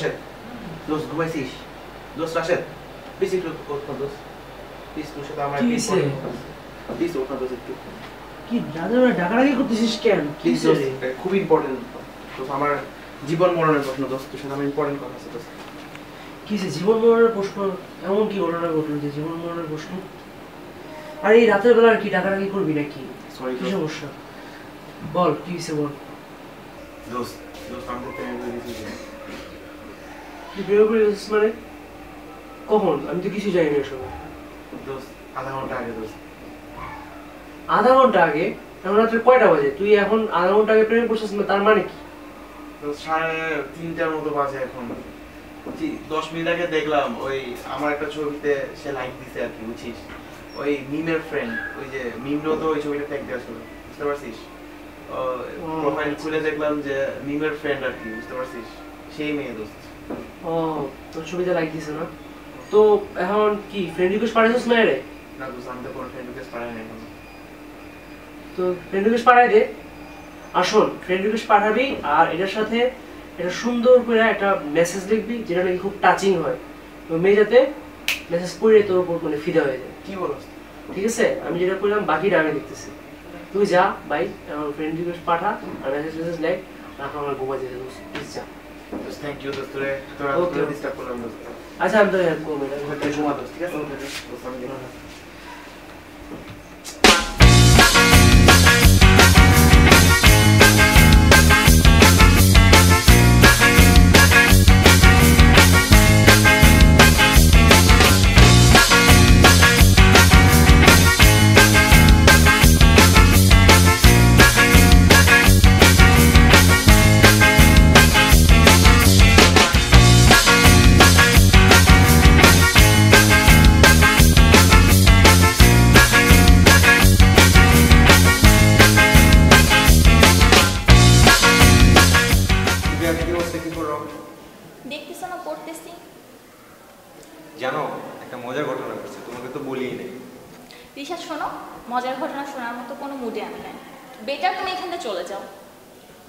রাশেদ দোস্ত ঘুমাইছিস? দোস্ত রাশেদ প্লিজ একটু ওঠো দোস্ত, প্লিজ তোর সাথে আমার প্লিজ ওঠো দোস্ত একটু। কি দাদা ডাকাডাকি করতেছিস কেন? প্লিজ দোস্ত, খুব ইম্পর্টেন্ট দোস্ত, আমার জীবন মরণের প্রশ্ন দোস্ত, তোর সাথে আমার ইম্পর্টেন্ট কথা আছে দোস্ত। কি জীবন মরণের প্রশ্ন? এমন কি ঘটনা ঘটলো যে জীবন মরণের প্রশ্ন? আর এই রাতের বেলা আর কি ডাকাডাকি করবি নাকি? সরি কি সমস্যা বল, কি হয়েছে বল। দোস্ত দোস্ত আমি প্রেমে পড়ে গেছি। তুই প্রেমে পড়ে গেছিস মানে? কখন? আমি তো কিছু জানি না এসব। দোস্ত আধা ঘন্টা আগে দোস্ত। আধা ঘন্টা আগে? এখন রাত্রে কয়টা বাজে? তুই এখন আধা ঘন্টা আগে প্রেমে পড়ছিস না, তার মানে কি? 3:30টার মতো বাজে এখন। 10 মিনিট আগে দেখলাম ওই আমার একটা ছবিতে সে লাইক দিছে আর কি, বুঝছিস? ওই মিমের ফ্রেন্ড, ওই যে মিমনো তো ওই ছবিটা ট্যাগ দেওয়া ছিল, বুঝতে পারছিস? প্রোফাইল খুলে দেখলাম যে মিমের ফ্রেন্ড আর কি, বুঝতে পারছিস? সেই মেয়ে দোস্ত। ও তোর ছবিতে লাইক দিছে না? তো এখন কি ফ্রেন্ড রিকোয়েস্ট পাঠাইছিস না রে? না দোস্ত, আমি তো কোনো ফ্রেন্ড রিকোয়েস্ট পাঠাই নাই এখন। তো ফ্রেন্ড রিকোয়েস্ট পাঠাই দে। আসুন ফ্রেন্ড রিকোয়েস্ট পাঠাবি, আর এটার সাথে এটা সুন্দর করে একটা মেসেজ লিখবি যেটা নাকি খুব টাচিং হয়, তো মেয়ে যাতে মেসেজ পড়ে তোর উপর মানে ফিদা হয়ে যায়। কি বলছ? ঠিক আছে, আমি যেটা করলাম বাকিটা আমি দেখতেছি। তুই যা ভাই, আমার ফ্রেন্ড রিকোয়েস্ট পাঠা আর মেসেজ লেখ, এখন আমার ঘুমা যেতে দোস্ত, প্লিজ যা। দোস্ত থ্যাংক ইউ দোস্ত, তোরা ডিস্টার্ব করলাম দোস্ত। আচ্ছা আমি তোর হেল্প করবো, ঘুমা দোস্ত, ঠিক আছে? দোস্ত আমি গেলাম। দেখতেছো না পড়তেছি। জানো একটা মজার ঘটনা ঘটছে, তোমাকে তো বলিই নাই। রিশাদ শোনো, মজার ঘটনা শোনার মতো কোনো মুডে আমি নাই। বেটার তুমি এখান থেকে চলে যাও।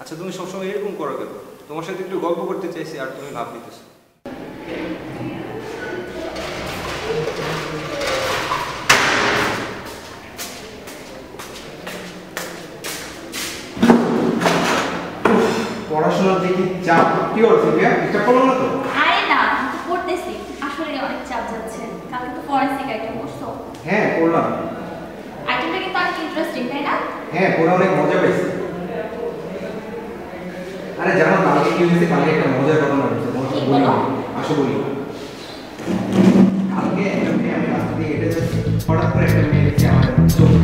আচ্ছা তুমি সবসময় এরকম করো কেন? তোমার সাথে একটু গল্প করতে চাইছি আর তুমি ভাব দিতেছো। পড়াশোনার দেখি চাপ, কি হচ্ছে মিয়া? এটা করো না তো? আরে না, আমি তো পড়তেছি। আসলে অনেক চাপ যাচ্ছে। কালকে তো ফরেনসিক আইটেম পড়ছো। হ্যাঁ পড়লাম। আইটেমটা কিন্তু অনেক ইন্টারেস্টিং, তাই না? হ্যাঁ পড়ে অনেক মজা পাইছি। আরে জানো কালকে কি হয়েছে? কালকে একটা মজার ঘটনা ঘটেছে, তোমার সাথে বলি। আসো বলি। কালকে একটা মেয়ে, আমি রাস্তা দিয়ে হেঁটে যাচ্ছি, হঠাৎ করে একটা মেয়ে এসে আমার চোখে।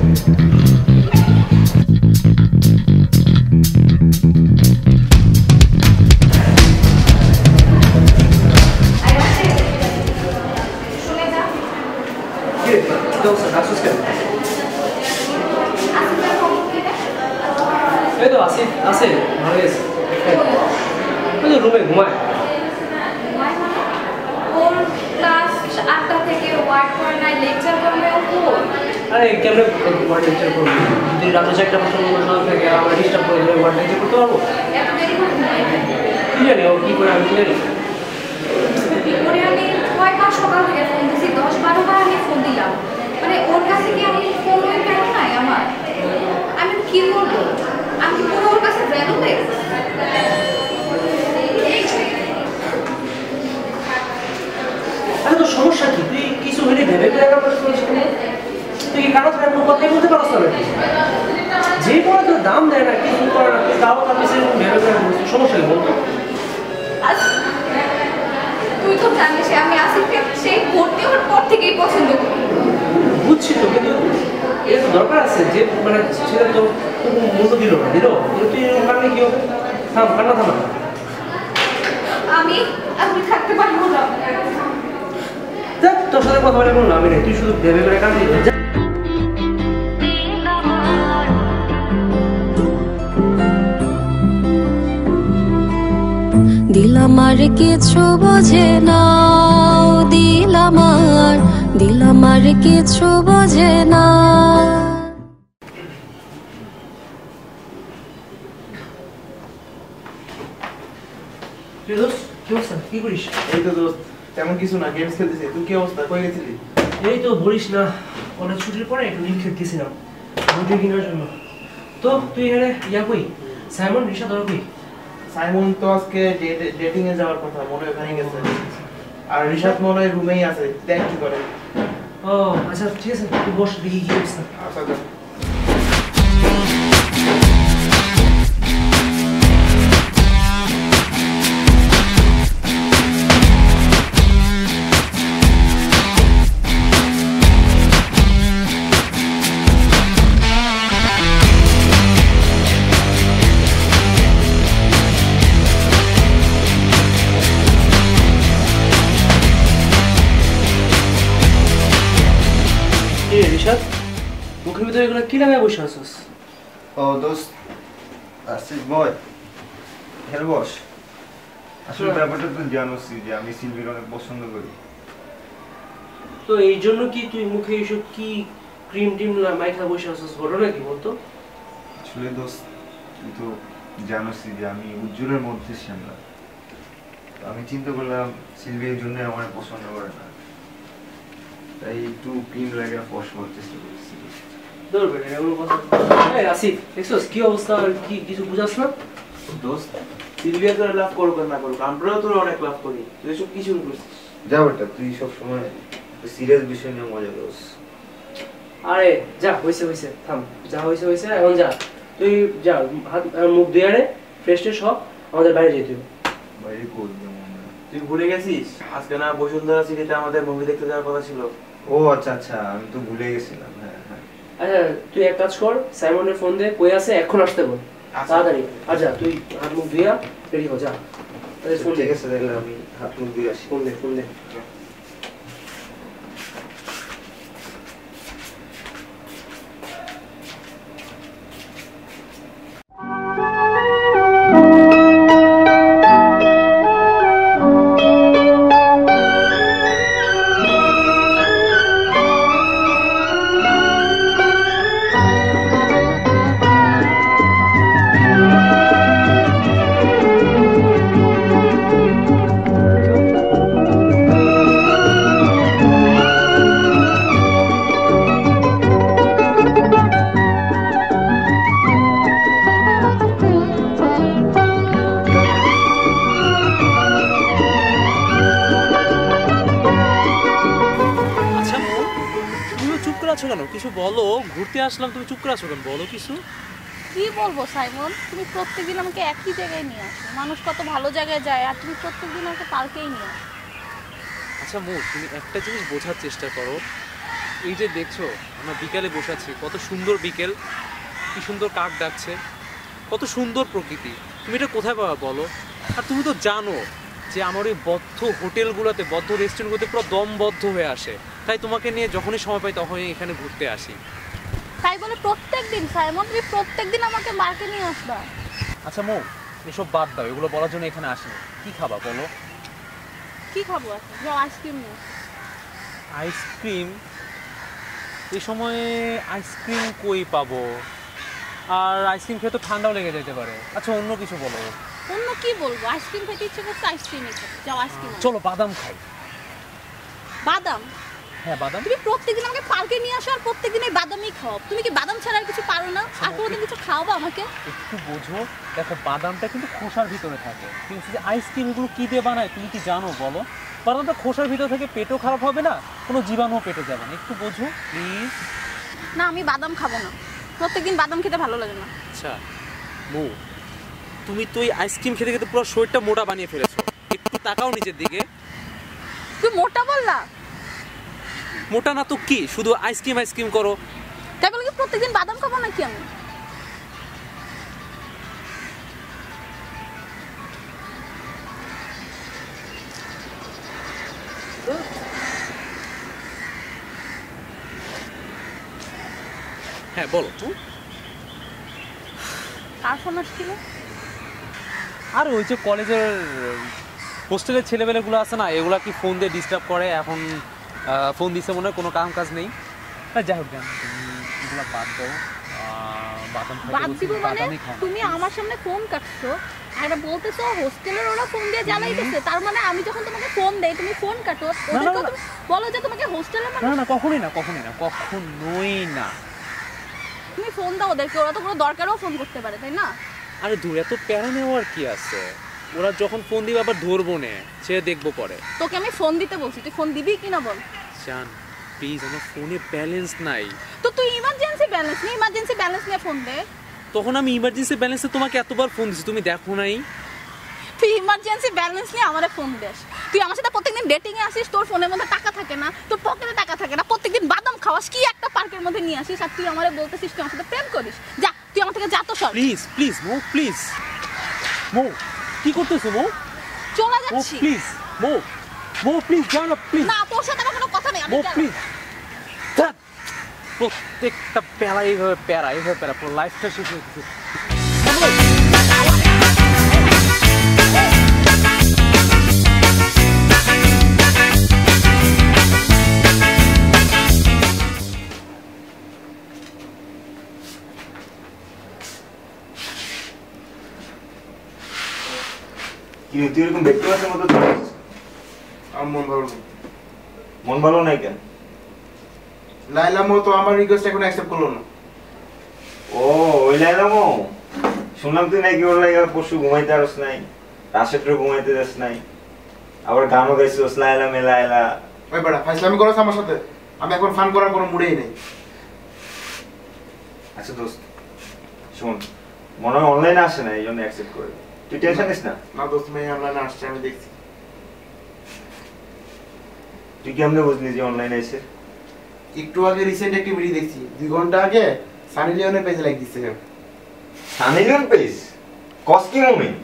এই তো আসিফ আছে, ভালো আছে। ওই তো রুমে ঘুমায়। ওর ক্লাস 8টা থেকে ওয়ার্ক করে নাই, লেকচার করবে ও কোন? আরে কেমনে ওয়ার্ড লেকচার করবি? যদি রাতে 4টা পর্যন্ত থাকে আমরা ডিস্টার্ব করে দেবে, ওয়ার্ড লেকচার করতে পারবো? এত দেরি করে ঘুমায়। কি জানি ও কি করে, আমি কি জানি। ওরে আমি কয়েকবার সকাল থেকে ফোন দিছি, 10-12 বার আমি ফোন দিলাম। মানে ওর কাছে কি আমি ফোন কেন নাই আমার? আমি কি করবো? আমি কি পুরো ওর কাছে ভ্যালুলেস? আরে তোর সমস্যা কি? তুই কিছু হলে ভেবে করে ব্যাপার করিস কেন? তুই কি কারো ছাড়া কোনো কথাই বলতে পারছ না নাকি? যে পড়া তোর দাম দেয় না, কিছু করে না, তুই তাও তার পিছনে ভেবে করে বলছিস, সমস্যা কি বলতো? তুই তো জানিস আমি আসিফকে সেই ভর্তি হওয়ার পর থেকেই পছন্দ করি। বুঝছি তো, কিন্তু এর তো দরকার আছে যে মানে ছেলে তো মূল্য দিল না, দিল তুই এরকম কারণে কি হবে? থাম, কান্না থামা। আমি থাকতে পারবো না। দেখ তোর সাথে কথা বলে কোনো লাভই নেই, তুই শুধু ভেবে করে কান্দি। দিলামার কিছু বোঝে না, দিলামার কিছু বোঝে না। কি অবস্থা? কি করিস? এই তো দোস্ত, তেমন কিছু না, গেমস খেলতেছি। তুই কি অবস্থা, কই গেছিলি? এই তো বলিস না, কলেজ ছুটির পরে একটু নীল খেতে গেছিলাম মুভি কেনার জন্য। তো তুই এখানে কই? সাইমন, রিশাদ ওরা কই? সাইমন তো আজকে ডেটিং এ যাওয়ার কথা, মনে হয় ওখানে গেছে। আর রিশাদ মনে হয় রুমেই আছে, দেখ কি করে। ও আচ্ছা ঠিক আছে, তুই বস, দেখি কি অবস্থা। আচ্ছা দেখ। রিশাদ, মুখের ভিতরে এগুলো কি লাগায় বসে আছিস? ও দোস্ত, আসছিস বয়? হ্যাঁ বস। আসলে ব্যাপারটা তো জানোসই যে আমি সিলভির অনেক পছন্দ করি। তো এই জন্য কি তুই মুখে এইসব কি ক্রিম টিম মাইখা বসে আছিস? ঘটনা কি বলতো? আসলে দোস্ত, তুই তো জানোসই যে আমি উজ্জ্বলের মধ্যে শ্যামলা। আমি চিন্তা করলাম সিলভির জন্য আমার পছন্দ করে না, তাই একটু ক্রিম লাগে ফস করার চেষ্টা করছি। ধরবে এমন কথা। এই আসিফ, দেখছস কি অবস্থা? আর কি কিছু বুঝাস না? দোস্ত, সিলভিয়া তোরা লাভ করবে না করবে, আমরাও তোরা অনেক লাভ করি, তুই এসব কি শুরু করছিস? যা বেটা, তুই সবসময় সিরিয়াস বিষয় নিয়ে মজা করিস। আরে যা হইছে হইছে, থাম, যা হইছে হইছে, এখন যা। তুই যা, হাত মুখ ধুয়ে আরে, ফ্রেশ ট্রেশ হ, আমাদের বাইরে যেতে হবে। বাইরে করবি তুই ভুলে গেছিস আজকে না বসুন্ধরা সিটিতে আমাদের মুভি দেখতে যাওয়ার কথা ছিল? ও আচ্ছা আচ্ছা, আমি তো ভুলে গেছিলাম। হ্যাঁ হ্যাঁ, আচ্ছা তুই এক কাজ কর, সাইমনের ফোন দে, কই আছে এখন আসতে বল তাড়াতাড়ি। আচ্ছা তুই হাত মুখ ধুইয়া রেডি হ, যা। ফোন দে। ঠিক আছে, তাহলে আমি হাত মুখ দিয়ে আসি। ফোন দে, ফোন দে। কিছু বলো, ঘুরতে আসলাম, তুমি চুপ করে আছো কেন? বলো কিছু। কি বলবো সাইমন, তুমি প্রত্যেকদিন আমাকে একই জায়গায় নিয়ে আসো। মানুষ কত ভালো জায়গায় যায় আর তুমি প্রত্যেকদিন আমাকে পার্কেই নিয়ে আসো। আচ্ছা মু, তুমি একটা জিনিস বোঝার চেষ্টা করো। এই যে দেখছো আমরা বিকালে বসে আছি, কত সুন্দর বিকেল, কি সুন্দর কাক ডাকছে, কত সুন্দর প্রকৃতি। তুমি এটা কোথায় পাবা বলো? আর তুমি তো জানো যে আমার এই বদ্ধ হোটেলগুলোতে, বদ্ধ রেস্টুরেন্টগুলোতে পুরো দমবদ্ধ হয়ে আসে, তাই তোমাকে নিয়ে যখনই সময় পাই তখনই এখানে ঘুরতে আসি। তাই বলে প্রত্যেকদিন সাইমন তুমি প্রত্যেকদিন আমাকে মার্কে নিয়ে আসবা? আচ্ছা মো, এসব বাদ দাও, এগুলো বলার জন্য এখানে আসি। কি খাবা বলো? কি খাবো? আছে যাও, আইসক্রিম নিয়ে। আইসক্রিম? এই সময়ে আইসক্রিম কই পাবো? আর আইসক্রিম খেয়ে তো ঠান্ডাও লেগে যেতে পারে। আচ্ছা অন্য কিছু বলো। অন্য কি বলবো? আইসক্রিম খেতে ইচ্ছে করছে, আইসক্রিমই খাবো। যাও আইসক্রিম। চলো বাদাম খাই। বাদাম? হ্যাঁ বাদাম। তুমি প্রত্যেকদিন আমাকে পার্কে নিয়ে আসো আর প্রত্যেকদিন এই বাদামই খাও। তুমি কি বাদাম ছাড়া আর কিছু পারো না? আর কোনোদিন কিছু খাওয়াবো আমাকে? একটু বোঝো, দেখো বাদামটা কিন্তু খোসার ভিতরে থাকে, কিন্তু যে আইসক্রিম এগুলো কি দিয়ে বানায় তুমি কি জানো বলো? বাদামটা খোসার ভিতরে থেকে পেটও খারাপ হবে না, কোনো জীবাণুও পেটে যাবে না। একটু বোঝো প্লিজ। না আমি বাদাম খাবো না, প্রত্যেকদিন বাদাম খেতে ভালো লাগে না। আচ্ছা মু, তুমি তো এই আইসক্রিম খেতে খেতে পুরো শরীরটা মোটা বানিয়ে ফেলেছো। একটু তাকাও নিচের দিকে। তুই মোটা বললা? মোটা না তো কি, শুধু আইসক্রিম আইসক্রিম করো। তাই বলে কি প্রত্যেকদিন বাদাম খাবো নাকি আমি? হ্যাঁ বলো। কার ফোন আসছিল? আর ওই যে কলেজের হোস্টেলের ছেলেবেলেগুলো আছে না, এগুলা কি ফোন দিয়ে ডিস্টার্ব করে। এখন ফোন দিছে মনে হয় কোনো কাজ নেই। যাই হোক জান, তুমি এগুলো বাদ দাও। বাদাম বাদ খাইতে দিব বলছি, মানে বাদামই খাও না, তুমি please। আমার সামনে ফোন কাটছো আর এটা বলতেছো হোস্টেলের ওরা ফোন দিয়ে জ্বালাইতেছে, তার মানে আমি যখন তোমাকে ফোন দেই তুমি ফোন কাটো, ওদেরকে তুমি বলো যে তোমাকে হোস্টেলের না না কখনোই না, কখনোই না, কখনোই না। তুমি ফোন দাও ওদেরকে, ওরা তো কোনো দরকারও ফোন করতে পারে, তাই না? আরে দূর, এত প্যারা নেওয়ার কি আছে? ওরা যখন ফোন দিবে আবার ধরবো নে, সে দেখবো পরে। তোকে আমি ফোন দিতে বলছি, তুই ফোন দিবি কিনা বল। জান প্লিজ, আমার ফোনে ব্যালেন্স নাই। তো তুই ইমার্জেন্সি ব্যালেন্স নিয়ে ফোন দে। তখন আমি ইমার্জেন্সি ব্যালেন্সে তোমাকে এতবার ফোন দিছি, তুমি দেখো নাই? তুই ইমার্জেন্সি ব্যালেন্স নিয়ে আমারে ফোন দিস। তুই আমার সাথে প্রত্যেকদিন ডেটিং এ আসিস, তোর ফোনের মধ্যে টাকা থাকে না, তোর পকেটে টাকা থাকে না, প্রত্যেকদিন বাদাম খাওয়াস, কি একটা পার্কের মধ্যে নিয়ে আসিস, আর তুই আমারে বলতেছিস তুই আমার সাথে প্রেম করিস। যা তুই আমার থেকে যা তো সর। প্লিজ প্লিজ মো, প্লিজ মো, কি করতেছো মো? চলে মো যাচ্ছি। প্লিজ মো, মো প্লিজ যাও না প্লিজ। না, তোর সাথে আমার কোনো কথা নেই, আমি মো গেলাম। প্লিজ। প্রত্যেকটা প্যারা এইভাবে প্যারা পুরো লাইফটা শেষ হয়ে গেছে। কি রে, তুই এরকম দেখতে পাচ্ছিস মতো চলছিস? আমার মন ভালো নেই। মন ভালো নাই কেন? লাইলা মো তো আমার রিকোয়েস্ট এখন অ্যাকসেপ্ট করলো না। ও ওই লাইলামো, শুনলাম তুই নাকি ওর লাগে পরশু ঘুমাইতে পারস নাই, রাশেট্রে ঘুমাইতে যাস নাই, আবার গানও গাইছিস লাইলা মেলাইলা। ওই বেটা ফাইজলামি করছ আমার সাথে, আমি এখন ফান করার কোনো মুডেই নেই। আচ্ছা দোস্ত শোন, মনে হয় অনলাইনে আসে না এই জন্য অ্যাকসেপ্ট করে, তুই টেনশন নিস না। না দোস্ত, মেয়ে অনলাইনে আসছে, আমি দেখছি। তুই কেমনে বুঝলি যে অনলাইনে এসে? একটু আগে রিসেন্ট একটি ভিডিও দেখছি, 2 ঘন্টা আগে সানি লিওনের পেজে লাইক দিচ্ছে। Sunny Leone page? কস কি মোমেন্ট?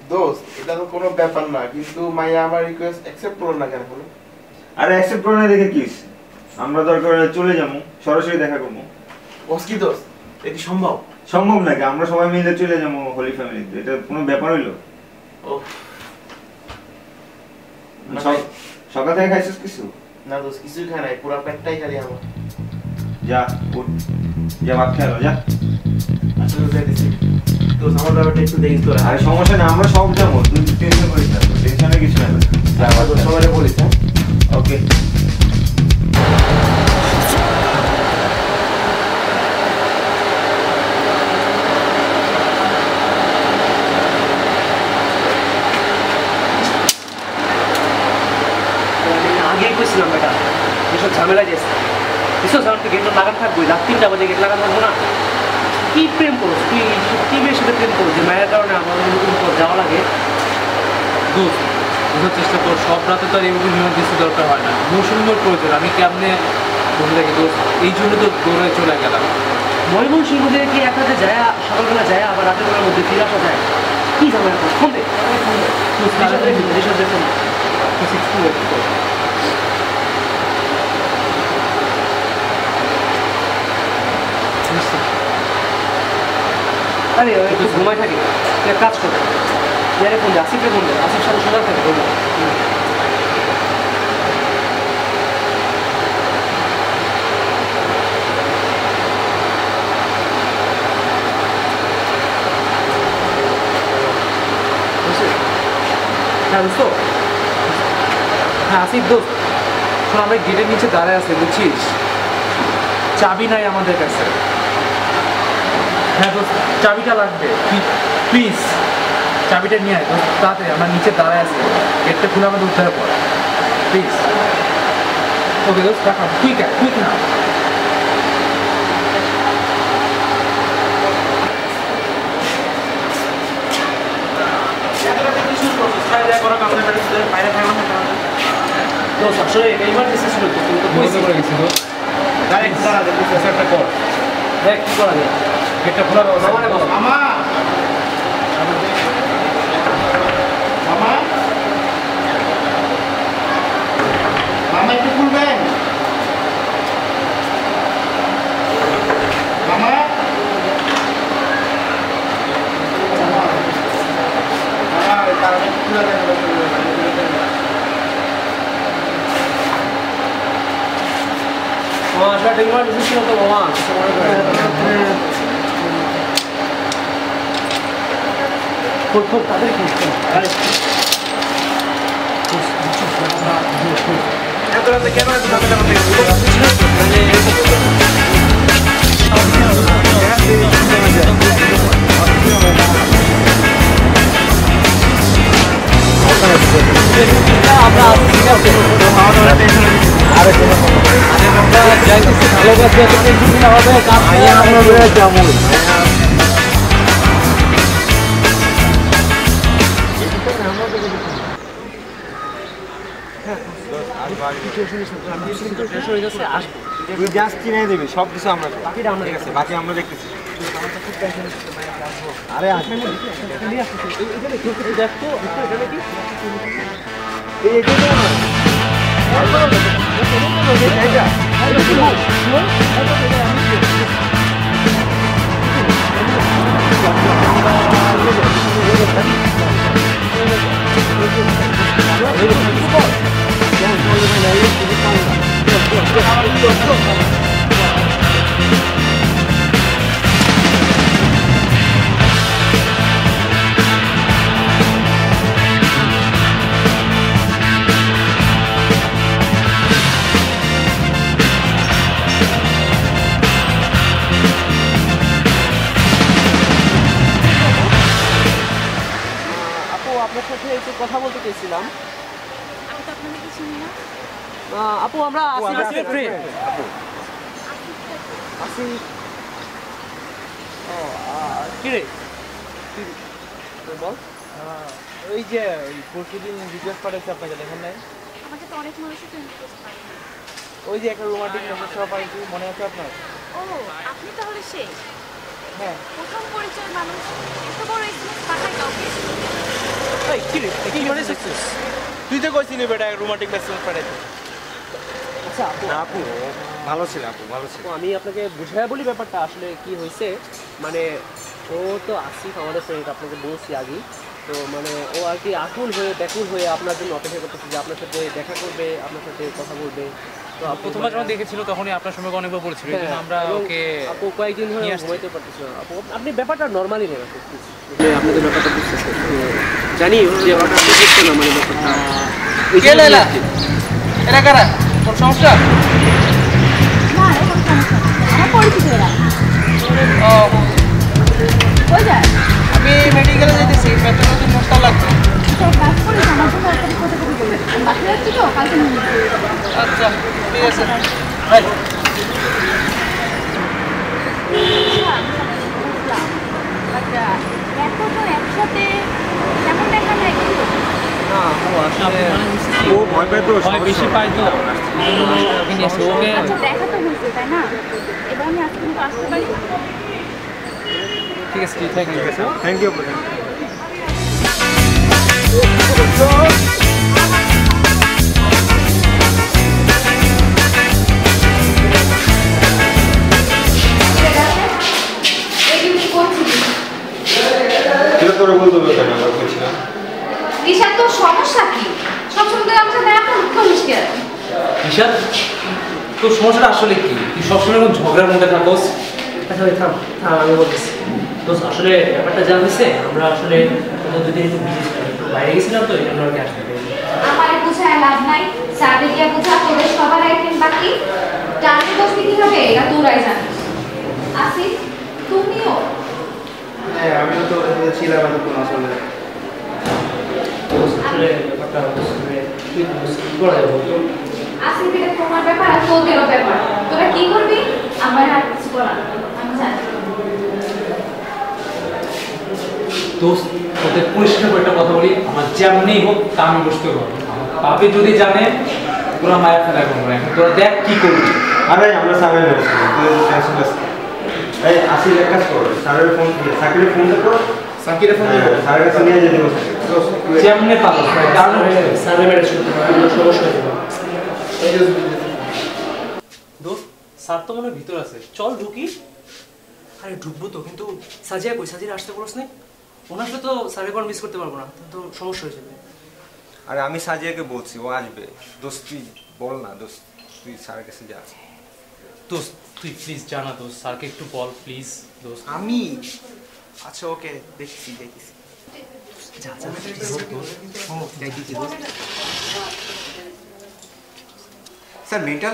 দোস্ত এটা তো কোনো ব্যাপার না, কিন্তু মাইয়া আমার রিকোয়েস্ট অ্যাকসেপ্ট করলো না কেন বলো? আরে অ্যাকসেপ্ট করে না দেখে কি হইছে? আমরা দরকার হলে চলে যাবো, সরাসরি দেখা করবো। বস কি দোস্ত, এটা কি সম্ভব? সম্ভব নাকি? আমরা সবাই মিলে চলে যাবো হোলি ফ্যামিলিতে, এটা কোনো ব্যাপার হইলো? ও সকাল থেকে খাইছিস কিছু? না দোস্ত, কিছুই খাই নাই, পুরো পেটটাই খালি আমার। যা উঠ, যা ভাত খেলো যা। আচ্ছা তো যাই দিছি। দোস্ত আমার ব্যাপারটা একটু দেখিস তো। আরে সমস্যা না, আমরা সব যাবো, তুই টেনশন করিস না, টেনশনের কিছু নাই। যা ভাত খা। সবাই বলিস। হ্যাঁ ওকে। আগেই কইছিলাম বেটা, এসব ঝামেলা যাচ্ছে, এসব ঝামেলা তুই গেট লাগান থাকবো, রাত 3টা বাজে গেট লাগান থাকবো না? কি প্রেম করো তুই, কি মেয়ের সাথে প্রেম করো যে মায়ের কারণে আমার নতুন পর যাওয়া লাগে? দোস্ত বোঝার চেষ্টা কর, সব রাতে তো আর এইভাবে ইমার্জেন্সি দরকার হয় না, মৌসুমির প্রয়োজন। আমি কেমনে বলে রাখি দোস্ত, এই জন্য তো দৌড়ে চলে গেলাম। ময়মনসিংহ থেকে কি এক রাতে যায়, সকালবেলা যায়, আবার রাতের বেলার মধ্যে ফিরে আসা যায়? কি ঝামেলা করো? ফোন দে, আরে ওই একটু ঘুমায় থাকে, তুই এক কাজ করো, ইয়ারে ফোন দে, আসিফকে ফোন দে, আসিফ সাথে সোজা থাকে বলবো। হ্যাঁ দোস্ত, হ্যাঁ আসিফ দোস্ত, শোন আমরা গেটের নিচে দাঁড়ায় আছে বুঝছিস, চাবি নাই আমাদের কাছে। হ্যাঁ দোস্ত চাবিটা লাগবে, প্লিজ চাবিটা নিয়ে আয় দোস্ত, তাড়াতাড়ি আমরা নিচে দাঁড়ায় আছি, গেটটা খুলে আমাদের উদ্ধার কর প্লিজ। ওকে দোস্ত রাখা, কুইক না। দোস্ত আসলে এটা ইমার্জেন্সি ছিল, তো তুই তো বুঝতে পেরে গেছি দোস্ত, ডাইরেক্ট দাঁড়া, কিছু একটা কর, দেখ কি করা যায়। গেটটা খোলা ব্যবস্থা আমারে বলো। মামা, মামা, মামা একটু খুলবেন? মামা, মামা তাড়াতাড়ি খুলে দেন। আমার একটা ইমার্জেন্সি ছিল তো মামা খুব তাদের এত রাতে কেন এত ঝামেলা করতে আমরা ঠিক আছে আরে আমরা যাইতেছি ভালো কাছে হবে কাজ আমরা যেমন তুই জাস্ট কিনে দিবি সব কিছু আমরা ঠিক আছে বাকি আমরা দেখতেছি আরে আপনার সাথে একটু কথা বলতে চেয়েছিলাম। আমি তো আপনাকে কিছু চিনি না। আপু আমরা আসিফের ফ্রেন্ড। আসিফ কি রে বল। ওই যে পরশুদিন রিকোয়েস্ট পাঠাচ্ছি আপনাকে দেখেন নাই? আমাকে তো অনেক মানুষই তো রিকোয়েস্ট করে। ওই যে একটা রোমান্টিক মেসেজ সহ পাইছি, মনে আছে আপনার? ও আপনি তাহলে সেই হ্যাঁ। প্রথম পরিচয় মানুষ এত বড় এক্সপিরিয়েন্স পাঠায় কাউকে? এই কি রে কি মানে সাকসেস? তুই তো কইছিলি বেটা রোমান্টিক মেসেজ পাঠাইতে। আচ্ছা আপু আপু ভালো ছিল, আপু ভালো ছিল। আমি আপনাকে বুঝাইয়া বলি ব্যাপারটা আসলে কি হয়েছে। মানে ও তো আসিফ আমাদের ফ্রেন্ড, আপনাকে বলছি আগে। তো মানে ও আর কি আকুল হয়ে ব্যাকুল হয়ে আপনার জন্য অপেক্ষা করতেছে যে আপনার সাথে দেখা করবে, আপনার সাথে কথা বলবে। তো প্রথমবার যখন দেখেছিল তখনই আপনার সঙ্গে অনেকবার বলছিল, এই জন্য আমরা ওকে আপু কয়েকদিন ধরে ঘুমাইতে পারতেছে না। আপু আপনি ব্যাপারটা নর্মালি নেন আপু, আপনাদের ব্যাপারটা বুঝতেছে। জানি যে ব্যাপারটা বুঝতে না মানে ব্যাপারটা কে লেলা এরা কারা কোন সমস্যা? না রে কোনো সমস্যা নেই, আমার পরিচিত এরা। ও কই যায়? আমি মেডিকেলে যাইতেছি, পেট্রোলের জন্য মোস্তা লাগবে। তো কাজ করিস আমার জন্য একটা কোথা থেকে বলবে। আমি বাসায় যাচ্ছি তো কালকে নিয়ে নিবি। আচ্ছা ঠিক আছে বাই। একসাথে কেমন দেখা যায় কিন্তু না আপু আসলে ও ভয় পায় তো, ভয় বেশি পায় তো ওকে। আচ্ছা দেখা তো হয়েছে তাই না? এবার আমি আজকে কিন্তু আসতে পারি। ঠিক আছে, থ্যাংক ইউ। Thank you. তোরা বলতে হবে কেন? আমরা বলছিলাম রিশাদ তোর সমস্যা কি? সবসময় তুই আমার সাথে এখন করিস কেন? ঈশান, তোর সমস্যাটা আসলে কি? তুই সবসময় এরকম ঝগড়ার মধ্যে থাকোস। আচ্ছা ভাই থাম থাম, আমি বলতেছি। তো আসলে ব্যাপারটা যা হয়েছে, আমরা আসলে দুদিন একটু বিজি ছিলাম, একটু বাইরে গেছিলাম তো এই জন্য আর কি আসতে পারিনি। আমার বুঝায় লাভ নাই, সার্ভে দিয়া বুঝা তোদের সবার আইটেম বাকি। টার্গেট বসবি কিভাবে এটা তোরাই জানিস। আসিফ তুমিও হ্যাঁ আমিও তো ছিলাম এতক্ষণ আসলে। আসলে ব্যাপারটা আসলে কি করা যাবে বলতো? আসিফ এটা তোমার ব্যাপার আর তোদেরও ব্যাপার। তোরা কি করবি আমার আর কিছু করার নেই, আমি জানি। দোস্ত, তোদের পরিষ্কার করে একটা কথা বলি, আমার যেমনি হোক তা আমি বুঝতে পারবো। আমার বাপে যদি জানে তোরা মায়ের ফেলা করবো না। এখন তোরা দেখ কি করবি। আরে আমরা স্যারের ব্যবস্থা করি, তুই টেনশন নিস না। এই আসিফ এক কাজ কর, স্যারের ফোন সাকিরের ফোনটা কর, সাকিরের ফোন হ্যাঁ, স্যারের কাছে নিয়ে যেতে বলছি। যেমনি পারো কারণ সার্ভে ম্যানেজ করতে পারবো, কোনো সমস্যা হয়ে যাবে। দোস্ত স্যার তো মনে হয় ভিতর আছে, চল ঢুকি। আরে ঢুকবো তো, কিন্তু সাজিয়া কই? সাজিয়া আসতে বলছ না? ওনার সাথে তো স্যারের পর মিস করতে পারবো না, তো সমস্যা হয়ে যাবে। আরে আমি সাজিয়াকে বলছি ও আসবে। দোস্ত তুই বল না, দোস্ত তুই স্যারের কাছে যা। দোস্ত তুই প্লিজ জানা দোস্ত, স্যারকে একটু বল প্লিজ দোস্ত। আমি আচ্ছা ওকে দেখছি যা যা দেখছি দোস্ত। Sir, mental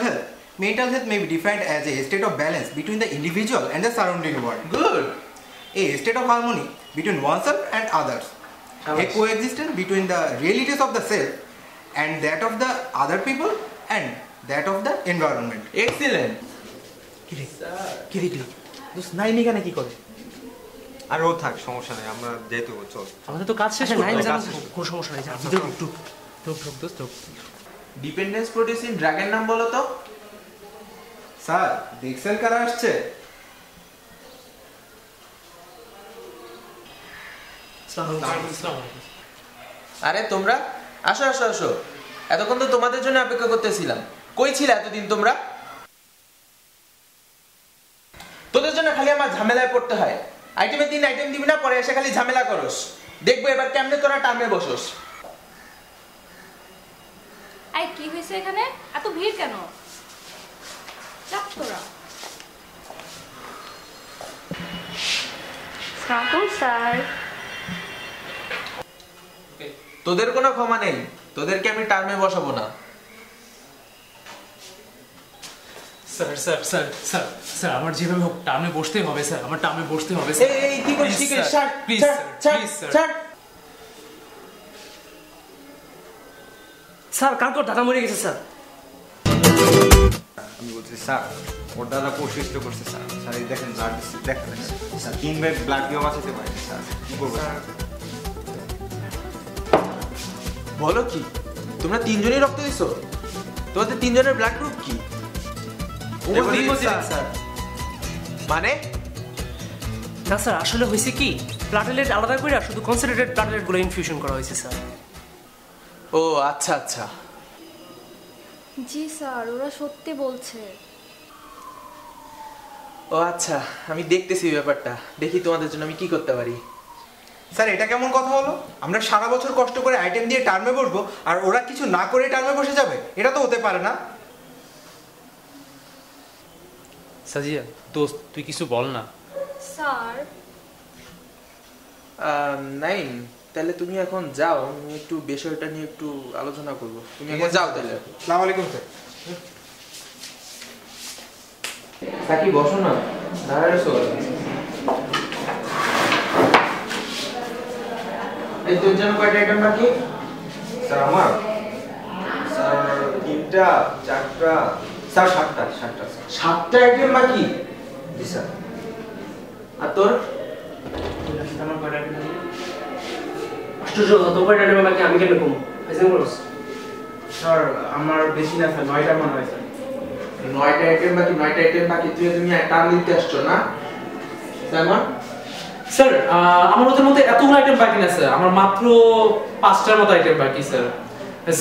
health may be defined as a state of balance between the individual and the surrounding world. Good. A state of harmony between oneself and others. A coexistence between the realities of the self and that of the other people and that of the environment. Excellent. কি দেখলি দোস্ত? নাইম এখানে কি করে? আর ও থাক, সমস্যা নেই, আমরা যেহেতু চল। আমাদের তো কাজ শেষ আচ্ছা, করতে নাইম হবে। জানো কোনো সমস্যা নেই, যা ভিতরে একটু দোস্ত ডিপেন্ডেন্স প্রোডিউসিং ড্রাগের নাম বলো তো। স্যার দেখছেন কারা আসছে? আরে তোমরা আসো আসো আসো, এতক্ষণ তো তোমাদের জন্য অপেক্ষা করতেছিলাম। কই ছিলে এতদিন তোমরা? তোদের জন্য খালি আমার ঝামেলায় পড়তে হয়। আইটেমের দিন আইটেম দিবি না, পরে এসে খালি ঝামেলা করস। দেখবো এবার কেমনে তোরা টার্মে বসোস। আই কি হয়েছে এখানে? এত ভিড় কেন? চাপ তোরা। স্বাগতম স্যার। তোদের কোনো ক্ষমা নেই, তোদেরকে আমি টার্মে বসাবো না। Sir sir sir sir sir আমার যেভাবে হোক টার্মে বসতেই হবে স্যার, আমার টার্মে বসতে হবে স্যার। এই কি করিস কি করিস? ছাড় প্লিজ ছাড় স্যার, ছাড় প্লিজ স্যার। ছাড়। স্যার কালকে দাদা মরে গেছে স্যার। আমি বলছি স্যার, ওর দাদা পরশিষ্ট করছে স্যার। স্যার এই দেখেন ব্লাড দেখেন স্যার, 3 ব্যাগ ব্লাড দিয়েও বাঁচাতে পারেনি স্যার। কি করবো স্যার? বলো কি, তোমরা তিনজনই রক্ত দিছো? তোমাদের তিনজনের ব্লাড গ্রুপ কি? স্যার মানে না স্যার, আসলে হয়েছে কি, প্লাটেলেট আলাদা করে শুধু কনসেন্ট্রেটেড প্লাটেলেট গুলো ইনফিউশন করা হয়েছে স্যার। ও আচ্ছা আচ্ছা। জি স্যার, ওরা সত্যি বলছে। ও আচ্ছা, আমি দেখতেছি ব্যাপারটা, দেখি তোমাদের জন্য আমি কি করতে পারি। স্যার এটা কেমন কথা হলো? আমরা সারা বছর কষ্ট করে আইটেম দিয়ে টার্মে বসবো আর ওরা কিছু না করে টার্মে বসে যাবে? এটা তো হতে পারে না। সাজিয়া দোস্ত তুই কিছু বল না। স্যার নাইম, তাহলে তুমি এখন যাও, আমি একটু বিষয়টা নিয়ে একটু আলোচনা করব। তুমি এখন যাও তাহলে। আসসালামু আলাইকুম স্যার। সাকি বসো না, দাঁড়াইছো। এই তোর জন্য কয়টা আইটেম বাকি? স্যার আমার স্যার 3টা 4টা স্যার 7টা স্যার। 7টা আইটেম বাকি? জি স্যার। আর তোর? আমার কয়টা আইটেম বাকি? আশ্চর্য, তো কয়টা আইটেম বাকি আমি কেন কম? এসে বলছ স্যার আমার বেশি না স্যার, 9টা মনে হয় স্যার। 9টা আইটেম বাকি? 9টা আইটেম বাকি তুমি টার্ম দিতে আসছো না স্যার? স্যার আমার ওদের মধ্যে এতগুলো আইটেম বাকি না স্যার, আমার মাত্র 5টার মতো আইটেম বাকি স্যার।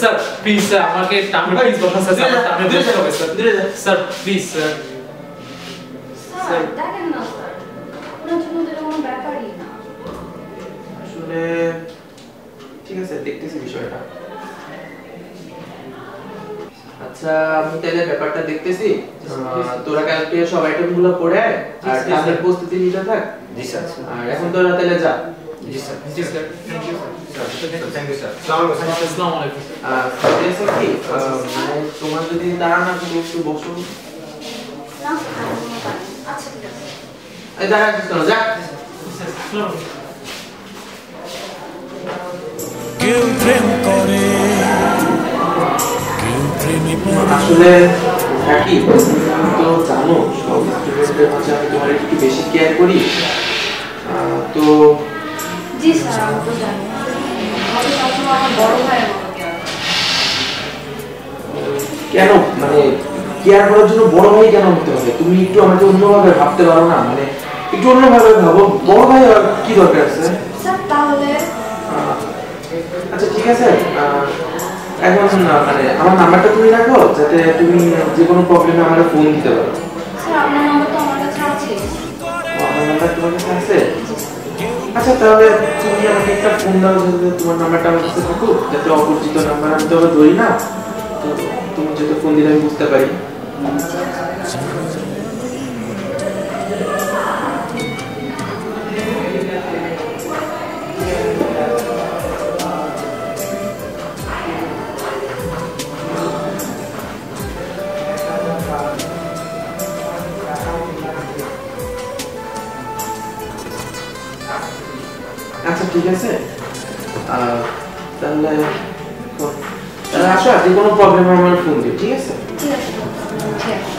স্যার প্লিজ স্যার আমাকে টার্মে প্লিজ বসান স্যার, আমার টার্মে বসতে হবে sir. Sir please sir. Sir দেখেন না স্যার, ওনার জন্য তো এটা কোনো ব্যাপারই না। আসলে ঠিক আছে, দেখতেছি বিষয়টা। আচ্ছা আমি তাহলে ব্যাপারটা দেখতেছি। তোরা কালকে সব আইটেমগুলো পড়ে আয় আর টার্মের প্রস্তুতি নিতে থাক। জি স্যার। আর এখন তোরা তাহলে যা। জি স্যার। জি sir, thank you sir. Thank you sir. আসসালামু আলাইকুম। দেখছো কি, মানে তোমার যদি তারা না তুমি একটু বসো। না স্যার, কোনো ব্যাপার না। আচ্ছা ঠিক আছে। এই দাঁড়াচ্ছিস কেন? যা। কেউ প্রেম করে, কেউ প্রেমে আসলে কি তুমি তো জানো সব স্টুডেন্টদের মাঝে আমি তোমার একটু বেশি কেয়ার করি। তো জি স্যার, আমি তো জানি। আমি সবসময় আমার বড় ভাইয়ের মতো কেয়ার করি। কেন মানে কেয়ার করার জন্য বড় ভাই কেন হতে হবে? তুমি একটু আমাকে অন্যভাবে ভাবতে পারো না? মানে একটু অন্যভাবে ভাবো, বড় ভাই আর কি দরকার আছে? স্যার তাহলে আচ্ছা ঠিক আছে, এখন মানে আমার নাম্বারটা তুমি রাখো, যাতে তুমি যে কোনো প্রবলেমে আমার ফোন দিতে পারো। স্যার আপনার নাম্বার তো আমার কাছে আছে। আমার নাম্বার তোমার কাছে আছে? আচ্ছা তাহলে তুমি আমাকে একটা ফোন দাও, যাতে তোমার নাম্বারটা আমার কাছে থাকুক, যাতে অপরিচিত নাম্বার আমি তো আবার ধরি না, তো তুমি যাতে ফোন দিলে আমি বুঝতে পারি। আচ্ছা ঠিক আছে, তাহলে আসো, আর যে কোনো প্রবলেম আমার ফোন দিও, ঠিক আছে? ঠিক আছে ঠিক আছে।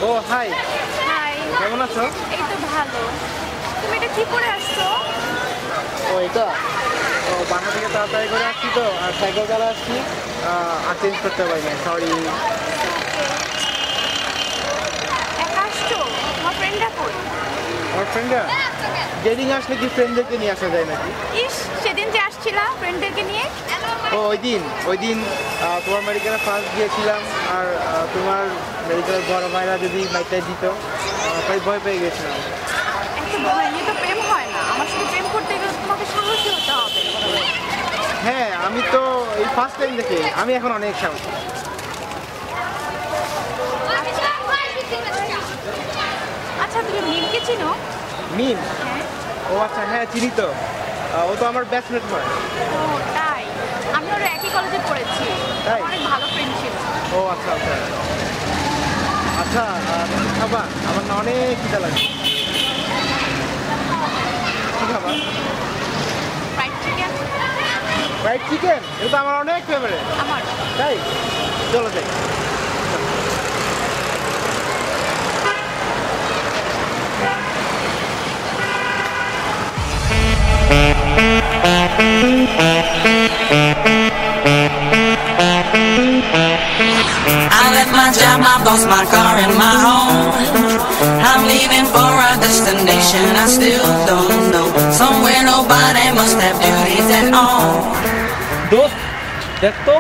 ও হাই, হাই, কেমন আছো? এই তো ভালো। তুমি এটা কি করে আসছো? ও এটা বাসা থেকে তাড়াতাড়ি করে আসছি তো, আর সাইকেল চালা আসছি, আর চেঞ্জ করতে পারিনি, সরি। একা আসছো? আমার ফ্রেন্ডরা কই? আমার ফ্রেন্ডরা যেদিন আসলে কি ফ্রেন্ডদেরকে নিয়ে আসা যায় নাকি? ইস, সেদিন যে আসছিলা ফ্রেন্ডদেরকে নিয়ে। ও ওই দিন তোমার মেডিকেলে ফার্স্ট গিয়েছিলাম, আর তোমার মেডিকেলের বড় ভাইরা যদি বাইকটা দিত, তাই ভয় পেয়ে গেছিলাম। এত ভয় নিয়ে তো প্রেম হয় না। আমার সাথে প্রেম করতে গেলে তোমাকে সাহসী হতে হবে। হ্যাঁ, আমি তো এই ফার্স্ট টাইম দেখে আমি এখন অনেক সাহসী। আচ্ছা, তুমি মিমকে চিনো? মিম? হ্যাঁ। ও আচ্ছা, হ্যাঁ চিনি তো, ও তো আমার ব্যাচমেট হয়। ও তাই, আমি ওরা একই কলেজে পড়েছি, তাই? অনেক ভালো ফ্রেন্ড ছিল। ও আচ্ছা আচ্ছা আচ্ছা, তুমি খাবা? আমার না অনেক খিদা লাগে। কি খাবা? Fried chicken. Fried chicken? এটা তো আমার অনেক ফেভারিট। আমার। তাই? চলো যাই। I left my job, my boss, my car, and my home. I'm leaving for a destination I still don't know. Somewhere nobody must have duties at all. দোস্ত দেখ তো,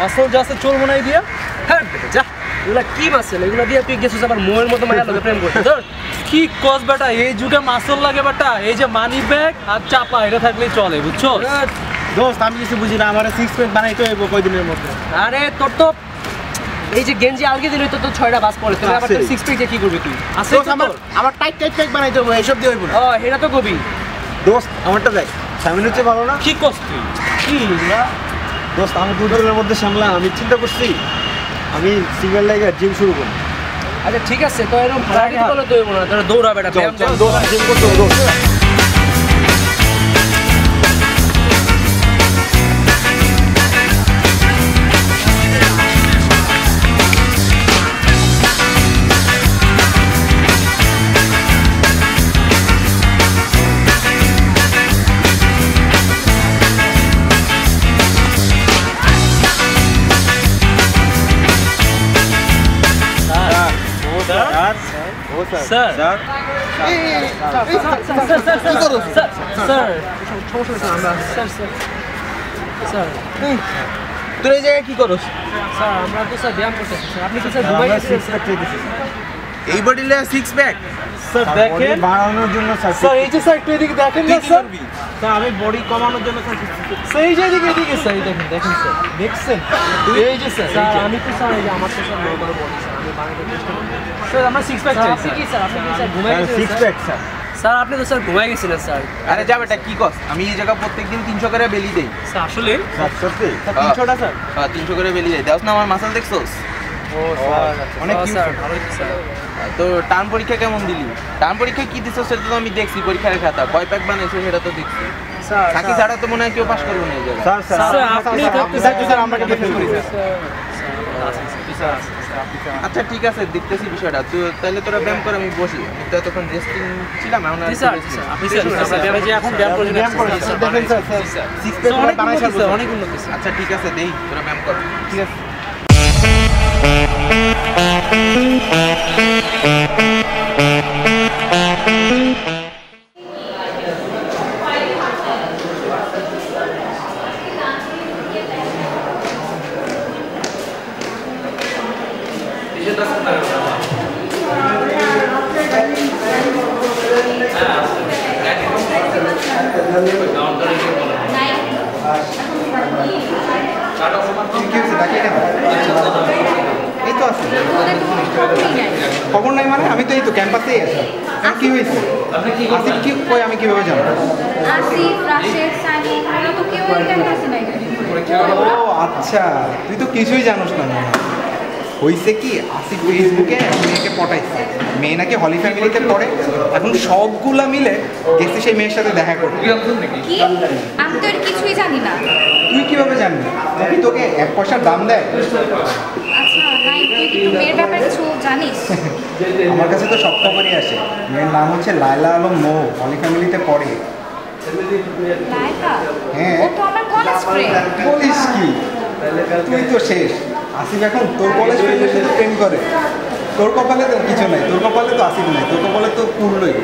মাসল যা আছে চোর মনাই দিয়া। হ্যাঁ যা, এগুলা কি মাসেল? এগুলা দিয়ে তুই গেছিস আবার মোয়ের মতো মায়া লোকে প্রেম করতে? ধর কি কস বেটা, এই যুগে মাসল লাগে বেটা। এই যে মানি ব্যাগ আর চাপা এটা থাকলেই চলে, বুঝছো? দোস্ত আমি কিছু বুঝি না, আমার 6 প্যাক বানাইতে হইব কয়দিনের মধ্যে। আরে তোর তো এই যে গেঞ্জি আলগে দিলে তো 6টা বাস পড়ে, তুই আবার তোর 6 প্যাক কি করবি তুই? আছে দোস্ত তো আমার টাইট প্যাক বানাইতে হইব, এইসব দিয়ে হইব না। ও এটা তো কবি। দোস্ত আমারটা দেখ, সামনে হচ্ছে ভালো না? কি কস তুই? কি না দোস্ত, আমি দুজনের মধ্যে সামলা, আমি চিন্তা করছি আমি সিঙ্গেল লাইগা জিম শুরু করব। আচ্ছা ঠিক আছে, তো এরকম ভাড়া দিতে বলে তো হইব না, তোরা দৌড়া বেটা, ব্যায়াম চল চল। দোস্ত, জিম করতে হবে দোস্ত। স্যার স্যার তুই এই জায়গায় কি করস? স্যার আমরা তো স্যার ব্যায়াম করতেছি স্যার, আপনি কি স্যার ঘুমাই গেছেন? এই বডিলে 6 প্যাক? স্যার দেখেন, বাড়ানোর জন্য স্যার এই যে স্যার একটু এদিকে দেখেন না স্যার। তা আমি বডি কমানোর জন্য স্যার এই যে এদিকে স্যার, এই দেখেন দেখেন স্যার, দেখছেন? এই যে স্যার, স্যার আমি তো স্যার এই যে আমার তো স্যার নরমাল বডি স্যার, আমি বানানোর চেষ্টা করি। স্যার আমরা 6 প্যাক স্যার চাই আপনি স্যার। কি স্যার, আপনি কি স্যার ঘুমাই গেছেন? 6 প্যাক স্যার। স্যার আপনি তো স্যার ঘুমাই গেছিলেন স্যার। আরে যা বেটা, কি কস? আমি এই জায়গা প্রত্যেকদিন 300 করে বেলি দেই। স্যার আসলে স্যার সত্যি? 300টা স্যার? হ্যাঁ 300 করে বেলি দেই। দেখছ না আমার মাসল দেখছস? ও স্যার অনেক ও কিউট। স্যার ভালোই তো স্যার। তো টার্ম পরীক্ষা কেমন দিলি? টার্ম পরীক্ষা কি দিছস সেটা তো আমি দেখছি, পরীক্ষার খাতা কয় প্যাক বানাইছো সেটা তো দেখছি। স্যার সাকি ছাড়া তো মনে হয় কেউ পাস করবে না এই জায়গায়। স্যার স্যার আপনি থাকতে স্যার আমরা দেখে করি স্যার। স্যার আচ্ছা ঠিক আছে, দেখতেছি বিষয়টা। তুই তাহলে তোরা ব্যায়াম করে, আমি বসি। আমি তো এতক্ষণ রেস্টিং ছিলাম, এখন আর জি স্যার, আপনি স্যার ব্যায়ামে যে এখন ব্যায়াম করছেন স্যার। দেখেন স্যার, স্যার 6 প্যাক অনেক বানাই উন্নতি স্যার, অনেক স্যার। উন্নতি স্যার। আচ্ছা ঠিক আছে, দেই তোরা ব্যায়াম কর। ঠিক আছে। এই তো আছে। খবর নাই মানে? আমি তো এই তো ক্যাম্পাসেই আছি। কি হয়েছে? আসিফ কি কই, আমি কিভাবে জানবো? আসিফ, রাশেদ, সানি, ওরা তো কেউ ক্যাম্পাসে নাই। ও আচ্ছা, তুই তো কিছুই জানোস না মনে হয়। হইছে কি, আসিফ ফেসবুকে এক মেয়েকে পটাইছে, মেয়ে নাকি হলি ফ্যামিলিতে পড়ে, এখন সবগুলা মিলে গেছে সেই মেয়ের সাথে দেখা করতে। কি? আমি তো এর কিছুই জানি না। তুই কিভাবে জানবি? তুই তোকে 1 পয়সার দাম দেয়? আচ্ছা নাই, তুই কি মেয়ের ব্যাপারে কিছু জানিস? আমার কাছে তো সব খবরই আসে। মেয়ের নাম হচ্ছে লায়লা আলম মৌ, হলি ফ্যামিলিতে পড়ে। লায়লা? হ্যাঁ। ও তো আমার কলেজ ফ্রেন্ড। বলিস কি? তুই তো শেষ। আসিফ এখন তোর কলেজ ফ্রেন্ডের সাথে প্রেম করে। তোর কপালে তো কিছু নাই, তোর কপালে তো আসিফ নাই, তোর কপালে তো পুরলোই।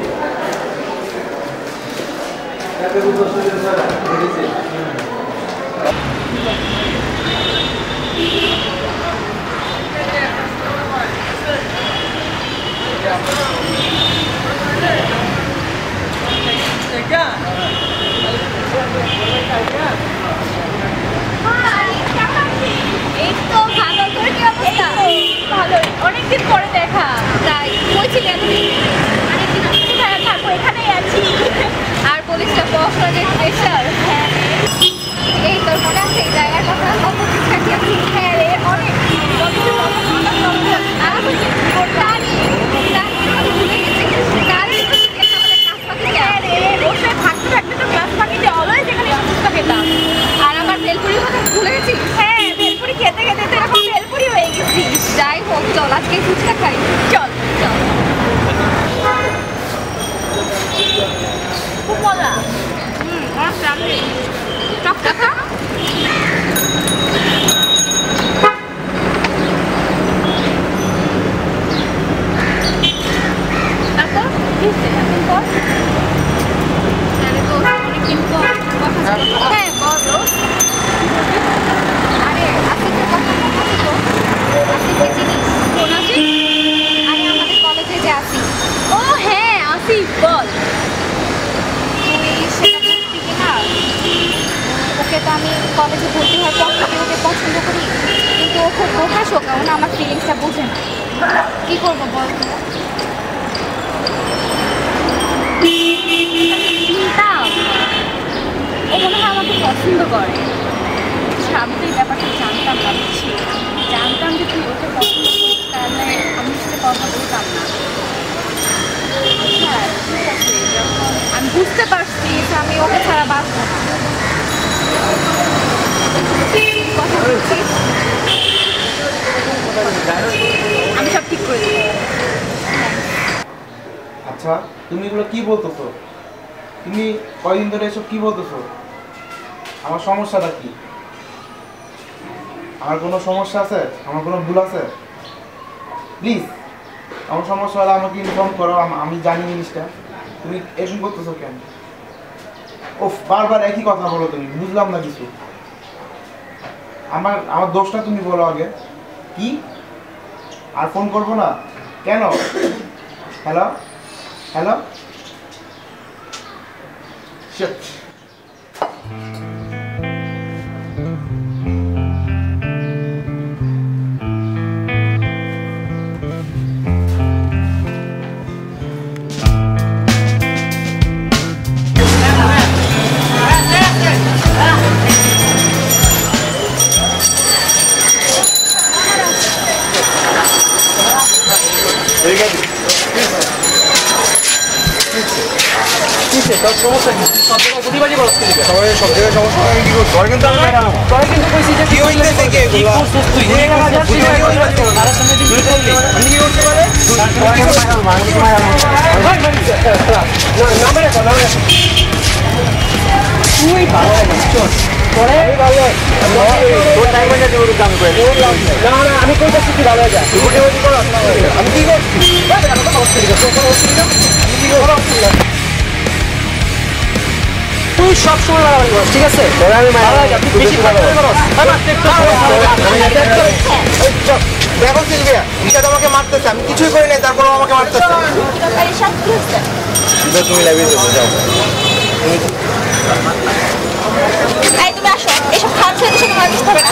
এই তো ভালো, তোর কি অবস্থা? ভালোই, অনেকদিন পরে দেখা। তাই কইছিলি এতদিন? অনেকদিন কোথায় থাকবো, এখানেই আছি। আর বলিস না পড়াশোনা যে প্রেশার। হ্যাঁ এই তোর মনে আছে এই জায়গার কথা? কত কিছু আছি। হ্যাঁ রে, অনেক আর আমার ভেলপুরির কথা ভুলে গেছি। হ্যাঁ ভেলপুরি খেতে খেতে তো এরকম ভেলপুরি হয়ে গেছি। যাই হোক চল আজকে ফুচকা খাই। চল চল। খুব মজা। আমার সামনে চপটা খা। তারপর কি হচ্ছে এতদিন পর? অনেকদিন পর কথা ছিল। হ্যাঁ বলো। আরে আসিফের কথা মনে আছে তো? আসিফকে চিনিস? কোন আসিফ? আরে আমাদের কলেজে যে আসিফ। ও হ্যাঁ আসিফ, বল। তুই সেটা বুঝবি না? ওকে তো আমি কলেজে ভর্তি হওয়ার পর থেকে ওকে পছন্দ করি, কিন্তু ও খুব বোকা শোকা, ও না আমার ফিলিংসটা বোঝে না। কি করবো বল? চিন্তাম ও মনে হয় আমাকে পছন্দ করে। আমি তো এই ব্যাপারটা জানতাম না, বুঝছি। জানতাম যে তুই ওকে পছন্দ করিস, তাহলে আমি সাথে কথা বলতাম না। হ্যাঁ ঠিক আছে, যখন আমি বুঝতে পারছি যে আমি ওকে ছাড়া বাঁচব না। কথা বলছিস, আমি সব ঠিক করে দিই। আচ্ছা তুমি এগুলো কি বলতেছো? তুমি কয়দিন ধরে এসব কি বলতেছো? আমার সমস্যাটা কি? আমার কোনো সমস্যা আছে? আমার কোনো ভুল আছে? প্লিজ আমার সমস্যা হলে আমাকে ইনফর্ম করো, আমি জানি জিনিসটা। তুমি এরকম করতেছো কেন? ওফ বারবার একই কথা বলো, তুমি বুঝলাম না কিছু। আমার আমার দোষটা তুমি বলো আগে। কি আর ফোন করবো না কেন? Hello hello shit. তোর সমস্যা কি? সব জায়গায় প্রতিবাদী বলছ কি? সব জায়গায় সমস্যা, আমি কি করব? তোর কিন্তু তোরা কিন্তু কইছিস যে কি হইছে কি কি করছিস তুই? এই জায়গা যাচ্ছিস তার সামনে তুই বললি আমি কি করতে পারে? তুই ভালো লাগিস চল পরে ভালো তোর টাইমে যা দিব কাম করে না না আমি কইতাছি তুই ভালো যা তুই বলে বলি কর আমি কি করছি বাবা আমি তো অসুবিধা তো কোনো অসুবিধা আমি কি করব তুই সব সময় ভালো লাগিস ঠিক আছে তোরা আমি মারা যা তুই বেশি ভালো করছ আমার দেখো সিলভিয়া, এটা তোমাকে মারতেছে, আমি কিছুই করি নাই, তারপর আমাকে মারতেছে। সব কি হচ্ছে? তুমি লাইভে যাও। এই তুমি আসো, এসব খাওয়ার ছেলে সাথে মার দিতে হবে না।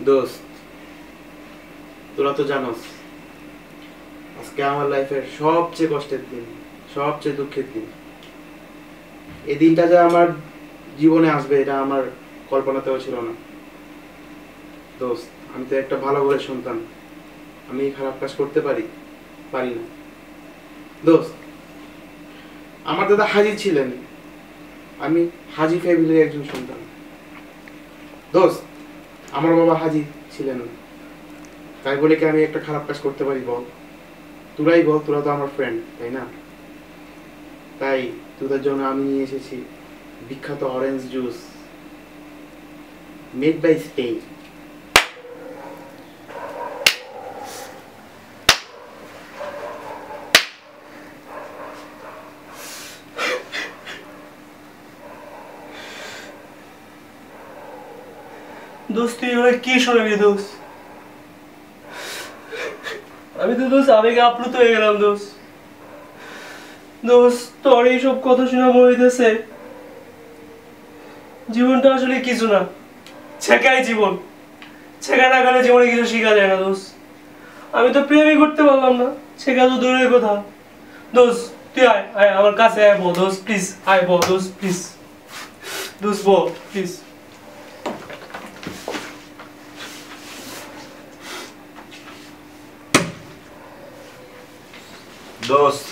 দোস্ত, তোরা তো জানোস আজকে আমার লাইফের সবচেয়ে কষ্টের দিন, সবচেয়ে দুঃখের দিন। এই দিনটা যে আমার জীবনে আসবে এটা আমার কল্পনাতেও ছিল না। দোস্ত, আমি তো একটা ভালো ঘরের সন্তান, আমি খারাপ কাজ করতে পারি না। দোস্ত, আমার দাদা হাজি ছিলেন, আমি হাজি ফ্যামিলির একজন সন্তান। দোস্ত, আমার বাবা হাজি ছিলেন না, তাই বলে কি আমি একটা খারাপ কাজ করতে পারি বল? তোরাই বল, তোরা তো আমার ফ্রেন্ড, তাই না? তাই তোদের জন্য আমি নিয়ে এসেছি বিখ্যাত orange juice made by Spain. দোস্ত তুই এবার কি শোনাবি দোস্ত? আমি তো দোস্ত আবেগে আপ্লুত হয়ে গেলাম দোস্ত। দোস্ত তোর এইসব কথা শোনা মনে হইতেছে জীবনটা আসলে কিছু না, ছেঁকাই জীবন। ছেঁকা না গেলে জীবনে কিছু শেখা যায় না দোস্ত। আমি তো প্রেমই করতে পারলাম না, ছেঁকা তো দূরের কথা। দোস্ত তুই আয় আয় আমার কাছে আয় বল দোস্ত, প্লিজ আয় বল দোস্ত, প্লিজ দোস্ত বল প্লিজ। দোস্ত,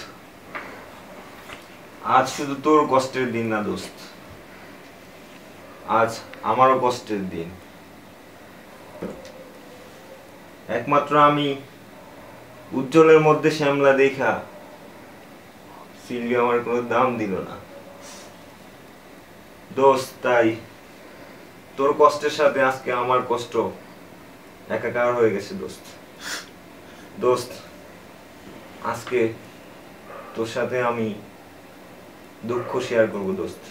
আজ শুধু তোর কষ্টের দিন না দোস্ত, আজ আমারও কষ্টের দিন। একমাত্র আমি উজ্জ্বলের মধ্যে শ্যামলা দেখা সিলভি আমার কোনো দাম দিল না দোস্ত। তাই তোর কষ্টের সাথে আজকে আমার কষ্ট একাকার হয়ে গেছে দোস্ত। দোস্ত, আজকে তোর সাথে আমি দুঃখ শেয়ার করবো দোস্ত।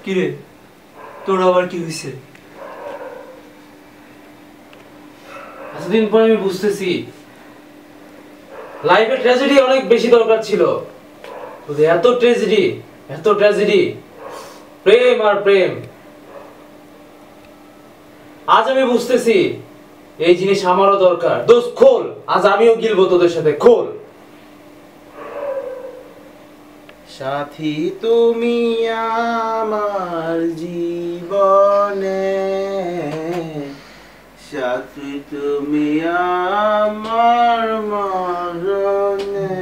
কিরে তোর আবার কি হয়েছে? এতদিন পর আমি বুঝতেছি লাইফে ট্র্যাজেডি অনেক বেশি দরকার ছিল। এত ট্র্যাজেডি, এত ট্র্যাজেডি, প্রেম আর প্রেম। আজ আমি বুঝতেছি এই জিনিস আমারও দরকার। দোস্ত খোল, আজ আমিও গিলবো তোদের সাথে, খোল। সাথী তুমি আমার জীবনে, সাথী তুমি আমার মরণে।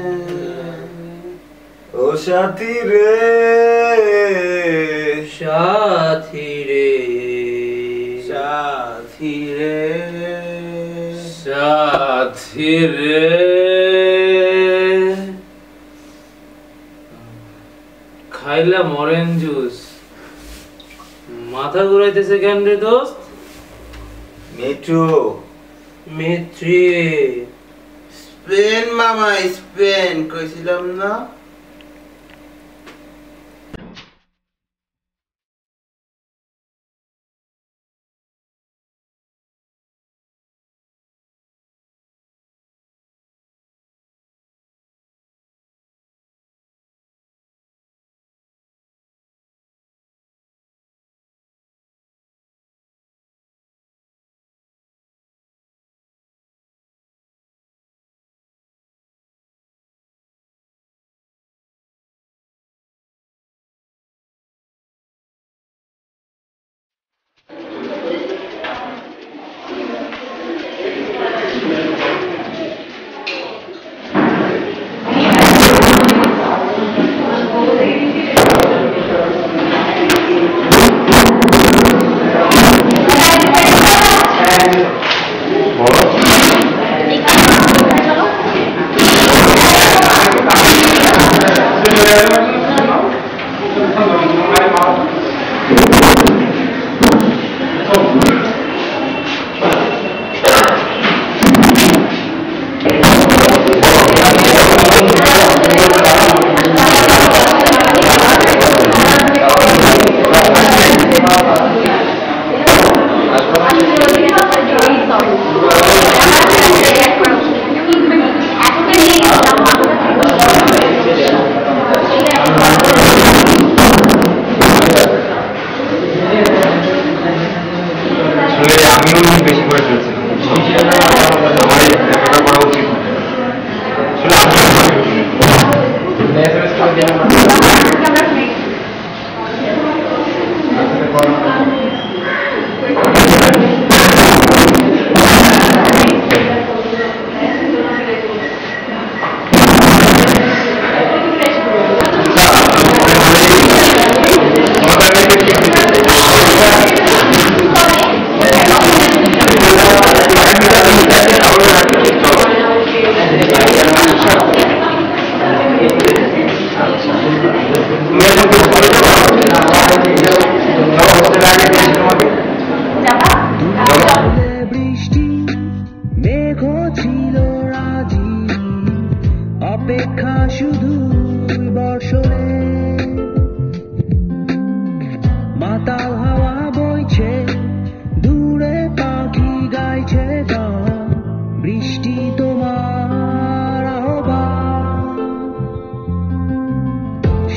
ও সাথী রে, সাথী রে, সাথী রে, সাথী রে। খাইলাম অরেঞ্জ জুস, মাথা ঘুরাইতেছে কেন রে দোস্ত? মেট্রো মেট্রি স্পেন মামা, স্পেন কইছিলাম না? মাতাল হাওয়া বইছে, দূরে পাখি গাইছে গান, বৃষ্টি তোমার আহ্বান।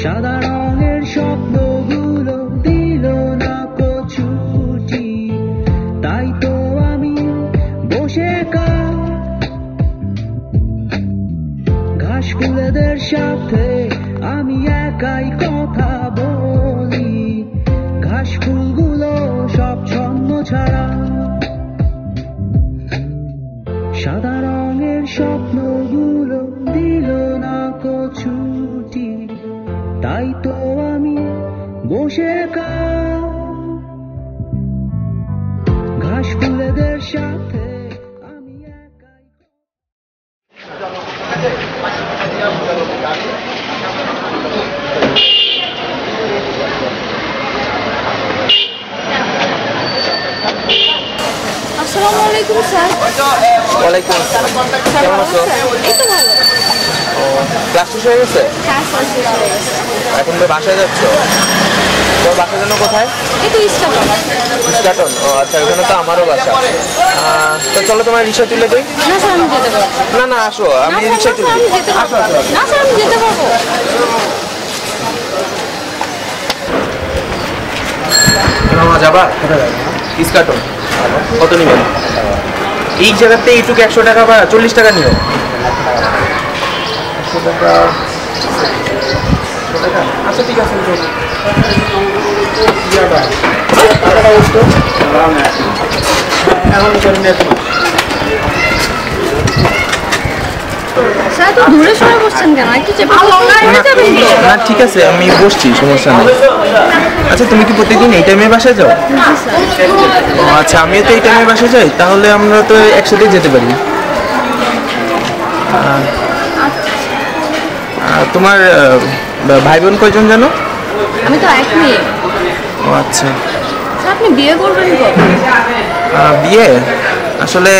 সাদা রঙের স্বপ্নগুলো দিল না ছুটি, তাই তো আমি বসে ঘাস ফুলেদের সাথে আমি একাই কথা বলি, ঘাস ফুলগুলো সব ছন্ন ছাড়া। সাদা রঙের স্বপ্নগুলো দিল না ছুটি, তাই তো আমি বসে ঘাস ফুলেদের সাথে আমি একাই। আসসালামু আলাইকুম স্যার। ওয়ালাইকুম আসসালাম। কেমন আছো? এই তো ভালো। ক্লাস শেষ হয়ে গেছে? হ্যাঁ স্যার, শেষ হয়ে গেছে। এখন তো বাসায় যাচ্ছ? তোর বাসার জন্য কোথায়? এই তো ইস্টাটন। ইস্টাটন? ও আচ্ছা, ওখানে তো আমারও বাসা। তো চলো তোমার রিক্সা তুলে দিই। না স্যার, আমি যেতে পারবো। না না, আসো, আমি রিক্সা তুলে দিই। না স্যার, আমি যেতে পারবো। মামা যাবা? ইস্টাটন। কত নিবেন? এই জায়গাতে এইটুকু 100 টাকা বা 40 টাকা নিও। 100 টাকা। আচ্ছা ঠিক আছে। স্যার, তো দূরে সরে বসছেন কেন? একটু চেপে যাবেন তো? না ঠিক আছে, আমি বসছি, সমস্যা নেই। আচ্ছা তুমি কি প্রত্যেকদিন এই টাইমে বাসায় যাও? ও আচ্ছা, আমিও তো এই টাইমে বাসায় যাই, তাহলে আমরা তো একসাথে যেতে পারি। তোমার ভাই বোন কয়জন জানো? আমি তো এক মেয়ে। ও আচ্ছা। স্যার, আপনি বিয়ে করবেন কবে? বিয়ে আসলে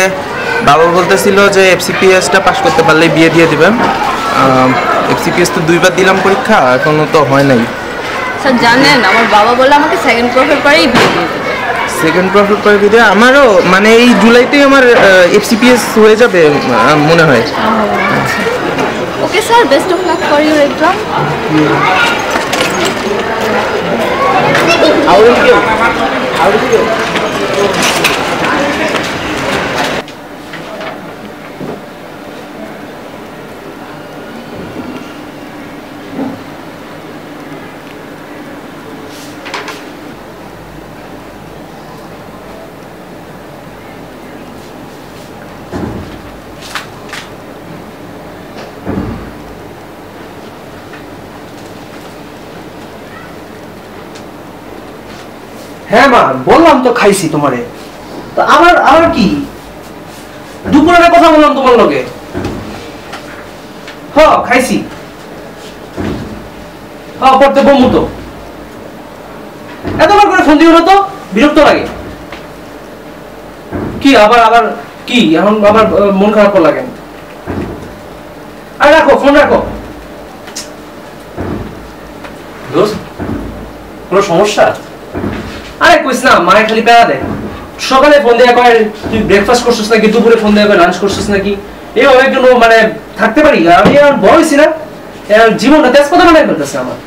বাবা বলতেছিল যে FCPS-টা পাস করতে পারলেই বিয়ে দিয়ে দিবেন। FCPS তো 2বার দিলাম পরীক্ষা, এখনো তো হয় নাই। স্যার জানেন, আমার বাবা বলে আমাকে সেকেন্ড প্রফের পরেই বিয়ে দিয়ে দেবে। সেকেন্ড প্রফের পরে বিয়ে? আমারও মানে এই জুলাইতেই আমার FCPS হয়ে যাবে মনে হয়। Okay sir, best of luck for your exam. হ্যাঁ মা, বললাম তো খাইছি তোমারে। তো আমার আর কি, দুপুরের কথা বললাম তোমার লগে। হ্যাঁ খাইছি। হ্যাঁ পড়তে বমু তো। এতবার করে ফোন দিও না তো, বিরক্ত লাগে। কি আবার আবার কি এখন আবার মন খারাপ লাগে? আর রাখো, ফোন রাখো। দোস্ত, কোনো সমস্যা? আরে কইস না, মায়ের খালি প্যারা দেয়। সকালে ফোন দেয়া কয় তুই ব্রেকফাস্ট করছিস নাকি, দুপুরে ফোন দেয়া কয় লাঞ্চ করছিস নাকি। এইভাবে একটু মানে থাকতে পারি? আমি আর বড় হয়েছি না, জীবনটা তেজপাতা বানাই ফেলতেছে আমার।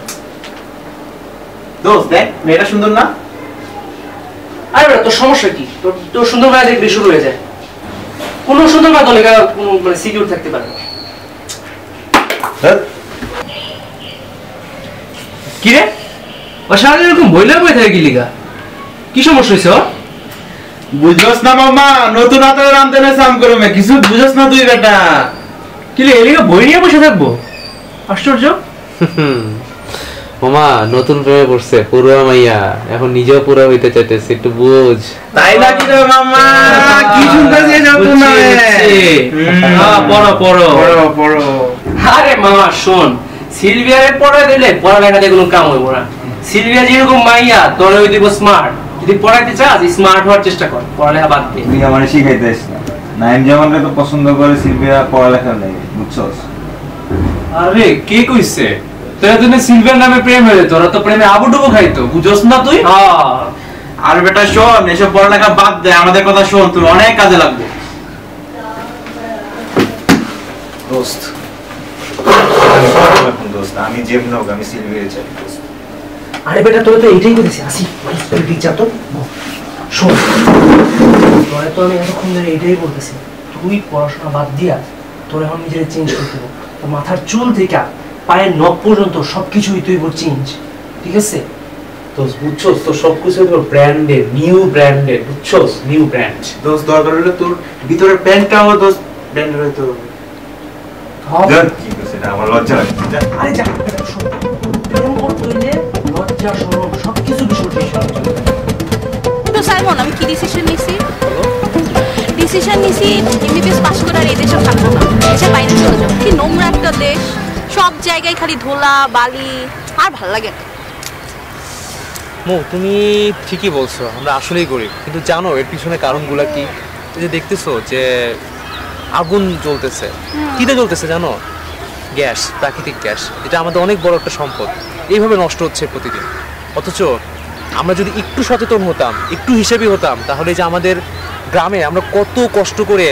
দোস্ত দেখ, মেয়েটা সুন্দর না? আরে বেটা, তোর সমস্যা কি? তোর সুন্দর মেয়ে দেখবি শুরু হয়ে যায়। কোন সুন্দর মেয়ে তো লেখা কোনো মানে সিকিউর থাকতে পারে না। কি রে, ও সারাদিন এরকম বইলে বই থাকে কি লিগা? কি সমস্যা হয়েছে? বুঝছস না মামা, নতুন হাতে রামতে না সাম করবে, কিছু বুঝছস না তুই বেটা। কি লে, এলিগা বই নিয়ে বসে থাকবো? আশ্চর্য। মামা নতুন প্রেমে পড়ছে, পুরো মাইয়া, এখন নিজেও পুরো হইতে চাইতেছে, একটু বুঝ। তাই নাকি রে মামা? কি শুনতেছিস যখন না? হ্যাঁ, পড়ো পড়ো পড়ো পড়ো। আরে মামা শোন, সিলভিয়ারে পড়া দিলে পড়ালেখাতে কোনো কাম হইব না। সিলভিয়া যেরকম মাইয়া, তোর হই দিব স্মার্ট। যদি পড়াইতে চাস, স্মার্ট হওয়ার চেষ্টা কর, পড়ালেখা বাদ দে। তুই আমারে শিখাইতেছ না। নাইম জামানরে তো পছন্দ করে, সিলভিয়া পড়ালেখা নেই, বুঝছস? আরে কে কইছে? তোরা তুমি সিলভার নামে প্রেম হয়ে তোরা তো প্রেমে আবুডুবু খাইতো বুঝোস না তুই? আর বেটা শোন, এসব পড়ালেখা বাদ দে, আমাদের কথা শোন, তুই অনেক কাজে লাগবে। দোস্ত দোস্ত আমি যেমন হোক আমি সিলভিয়ারে চাই দোস্ত। আরে বেটা তোরা তো এইটাই করেছি, আসি তুই ঠিক যা তো। শোন তোরা তো আমি এতক্ষণ ধরে এইটাই বলতেছি, তুই পড়াশোনা বাদ দিয়া তোর এখন নিজের চেঞ্জ করতে হবে। তোর মাথার চুল থেকে পায়ের নখ পর্যন্ত সবকিছুই তুই চেঞ্জ, ঠিক আছে? দোস্ত বুঝছস তো সবকিছু তোর ব্র্যান্ডেড, নিউ ব্র্যান্ডেড, বুঝছস? New brand. দোস্ত দরকার হলে তোর ভিতরের প্যান্টটাও দোস্ত ব্র্যান্ডের হইতে হবে। কি করছিস এটা? আমার লজ্জা লাগে। আরে যা শোন, প্রেম করতে হইলে লজ্জা শরম সবকিছু বিসর্জন। তো সাইমন আমি কি ডিসিশন নিছি? ডিসিশন নিছি এমবিবিএস পাস করে আর এই দেশে থাকবো না, দেশে বাইরে চলে যাবো। কি নোংরা একটা দেশ, সব জায়গায় খালি ধুলা বালি, আর ভাল লাগে না। মো তুমি ঠিকই বলছো, আমরা আসলেই গরিব, কিন্তু জানো এর পিছনে কারণগুলো কি? এই যে দেখতেছো যে আগুন জ্বলতেছে, কিতে জ্বলতেছে জানো? গ্যাস, প্রাকৃতিক গ্যাস, যেটা আমাদের অনেক বড় একটা সম্পদ, এইভাবে নষ্ট হচ্ছে প্রতিদিন। অথচ আমরা যদি একটু সচেতন হতাম, একটু হিসেবি হতাম, তাহলে যে আমাদের গ্রামে আমরা কত কষ্ট করে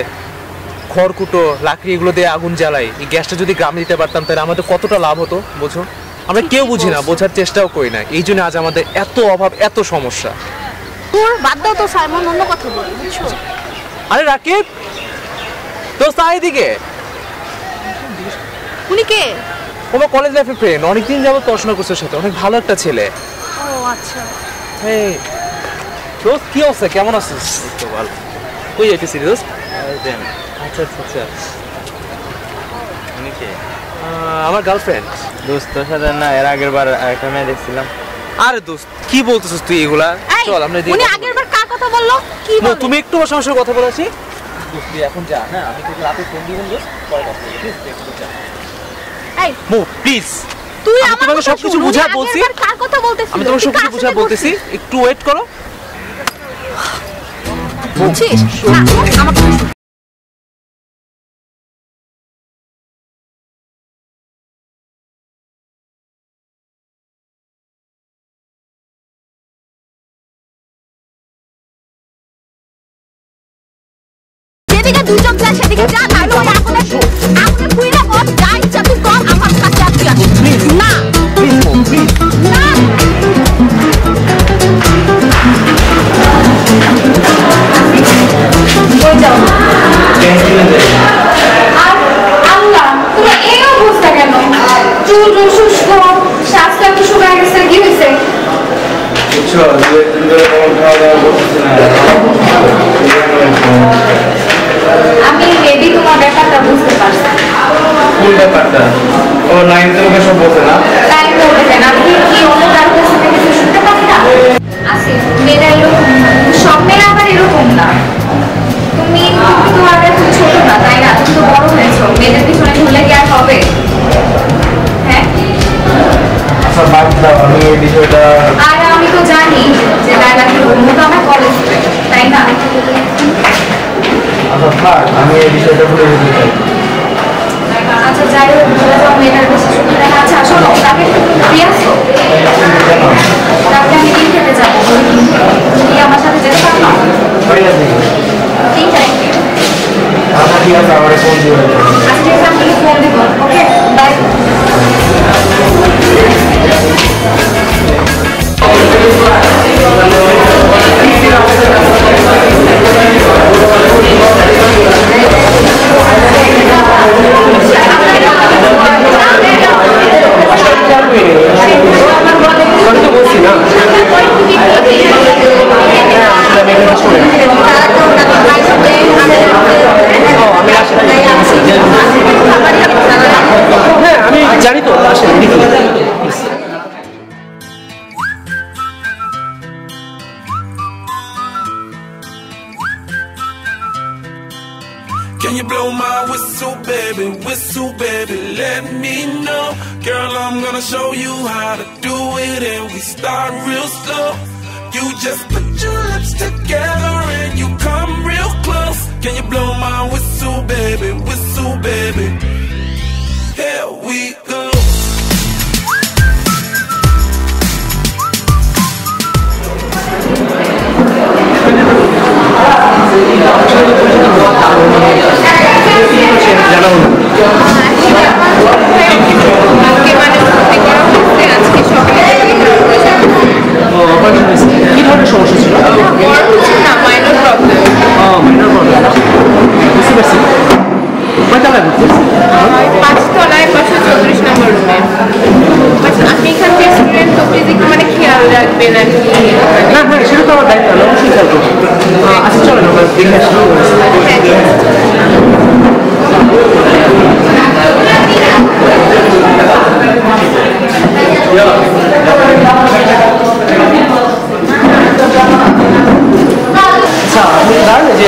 খড়কুটো লাকড়ি এগুলো দিয়ে আগুন জ্বালাই, এই গ্যাসটা যদি গ্রামে দিতে পারতাম তাহলে আমাদের কতটা লাভ হতো বোঝো? আমরা কেউ বুঝি না, বোঝার চেষ্টাও করি না, এই জন্য আজ আমাদের এত অভাব, এত সমস্যা। তোর বাদ দাও তো সাইমন, অন্য কথা বলি, বুঝছো? আরে রাকিব, দোস্ত আয় এদিকে। উনি কে? আমার কলেজ লাইফের ফ্রেন্ড, অনেকদিন যাবত পড়াশোনা করছে সাথে, অনেক ভালো একটা ছেলে। ও আচ্ছা। এই দোস্ত কি অবস্থা, কেমন আছিস? তো ভালো। কই যাইতেছিস দোস্ত? আচ্ছা আচ্ছা আচ্ছা। উনি কে? আমার গার্লফ্রেন্ড। দোস্ত তোর সাথে না এর আগের বার একটা মেয়ে দেখছিলাম। আরে দোস্ত কি বলতেছিস তুই এগুলা? চল আমরা উনি আগের বার কার কথা বললো? কি বলে? তুমি একটু বসে বসে কথা বলেছি। দোস্ত তুই এখন যা, হ্যাঁ আমি তোকে রাতে ফোন দিব দোস্ত, পরে কথা বলবো, প্লিজ একটু যা। এই মো প্লিজ, তুই আমি তোমাকে সবকিছু বুঝা বলছি। কার কথা বলতেছিস? আমি তোমাকে সবকিছু বুঝা বলতেছি, একটু ওয়েট করো। বুঝছিস? আমার কথা শোন। যেদিকে দুই চোখ যায় সেদিকে যা, তাহলে ওই আগুনে পুইরা বল, যা ইচ্ছা তুই কর, আমার কাছে আর তুই আসিস না। না আল্লাহ, তোমার এই অবস্থা কেন? চুল শুষ্ক, শ্বাসটা একটু শুকায় গেছে, কি হয়েছে? বুঝছো, দুই ধরে তেমন খাওয়া দাওয়া করতেছি না। আমি মেবি তোমার ব্যাপারটা বুঝতে পারছি। কোন ব্যাপারটা? ও লাইন তোমাকে সব বলছে না? তাই বলবেন, আপনি কি অন্য কারোর কাছ থেকে কিছু শুনতে পারি না? আসি, মেয়েরা এরকম, সব মেয়েরা আবার এরকম না। তুমি তো আর এখন ছোট না, তাই না? তুমি তো বড় হয়েছো, মেয়েদের পিছনে ঘুরলে কি আর হবে? হ্যাঁ, আচ্ছা বাদ দাও, আমি এই বিষয়টা। আর আমি তো জানি যে লাইলাকে বলবো তো আমার কলেজ, তাই না? আচ্ছা থাক, আমি এই বিষয়টা ভুলে যেতে চাই। আচ্ছা যাই হোক, ভুলে যাও, মেয়েটার বেশি সুবিধা না। আচ্ছা শোনো, তাকে ফ্রি আসো? তাহলে আমি ডিম খেতে যাবো, তুমি আমার সাথে যেতে পারো না? ঠিক আছে। আচ্ছা ঠিক আছে, আমার ফোন দিও। আচ্ছা ঠিক আছে, আমি ফোন দিব। ওকে, বাই। আমি জানি তো আসলে Can you blow my whistle, baby, let me know. Girl, I'm gonna show you how to do it, and we start real slow. You just put your lips together and you come real close. Can you blow my whistle, baby, Here we go. জানা হলো? কি ধরনের সমস্যা ছিল? Minor problem. বুঝতে পারছি। কয়তলায় ঘুরতে? 5 তলায় 534 নম্বর রুমে। আচ্ছা আপনি এখান থেকে স্টুডেন্ট তো প্লিজ একটু মানে খেয়াল রাখবেন আর কি। না হ্যাঁ সেটা তো আমার দায়িত্ব, আমি অবশ্যই খেয়াল করবো। আচ্ছা চলেন আমরা দেখে আসি। আচ্ছা আপনি জানেন যে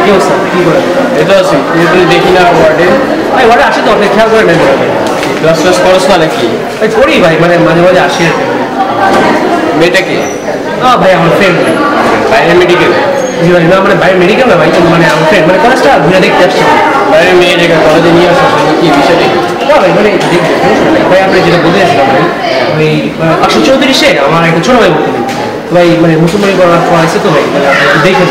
কি অবস্থা? কি করে? এটা আছে তুই দেখি না ওয়ার্ডে। ভাই ওয়ার্ডে আসে তো, আপনি খেয়াল করেন না? ক্লাস ক্লাস করস না নাকি? ভাই করি ভাই, মানে মাঝে মাঝে আসি। মেয়েটা কি? ভাই আমার ফ্রেন্ড। বাইরে মেডিকেল? জি ভাই, না মানে বাইরে মেডিকেল না ভাই, মানে আমার ফ্রেন্ড, মানে কলেজটা ঘুরে দেখতে আসছে। বাইরে মেয়েটাকে কলেজে নিয়ে আসা কি বিষয়টা? না ভাই মানে ভাই আপনি যেটা বলতে চাচ্ছিলাম ভাই, ওই 534 আমার একটা ছোট ভাই বলতে ভাই, মানে মুসলমানি পড়াইছে তো ভাই, মানে আপনি দেখেন।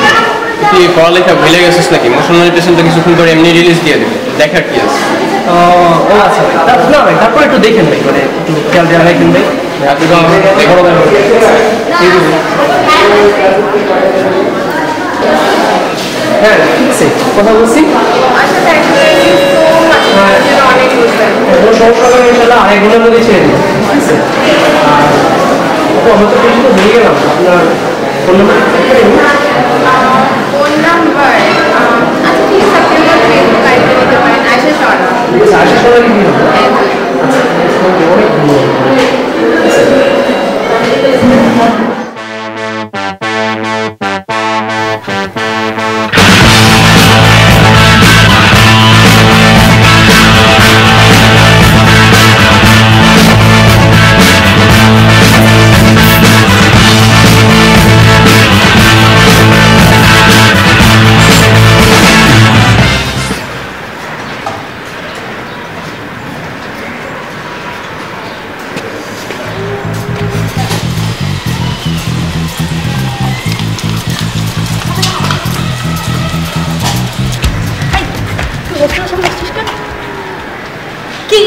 তুই পড়ালেখা ভুলে গেছিস নাকি? মুসলমানি পেশেন্ট তো কিছুক্ষণ পরে এমনি রিলিজ দিয়ে দেবে, দেখার কি আছে? ও আচ্ছা ভাই, না ভাই তারপর একটু দেখেন ভাই, মানে একটু খেয়াল দেওয়া রাখেন ভাই। তুই তো বড় ভাই হ্যাঁ ঠিক আছে, কথা বলছি। কোনো সমস্যা নেই, ইনশাআল্লাহ আরেক ঘন্টার মধ্যে ছেড়ে দিন, ঠিক আছে? আমরা তো পরিচিত হয়ে গেলাম। আপনার ফোন নাম্বার? ফোন নাম্বার আচ্ছা ঠিক আছে, আপনি আমার ফেসবুক আইডি দিতে পারেন, আয়শা শর্মা। ঠিক আছে, আয়শা শর্মা কি দিন? আচ্ছা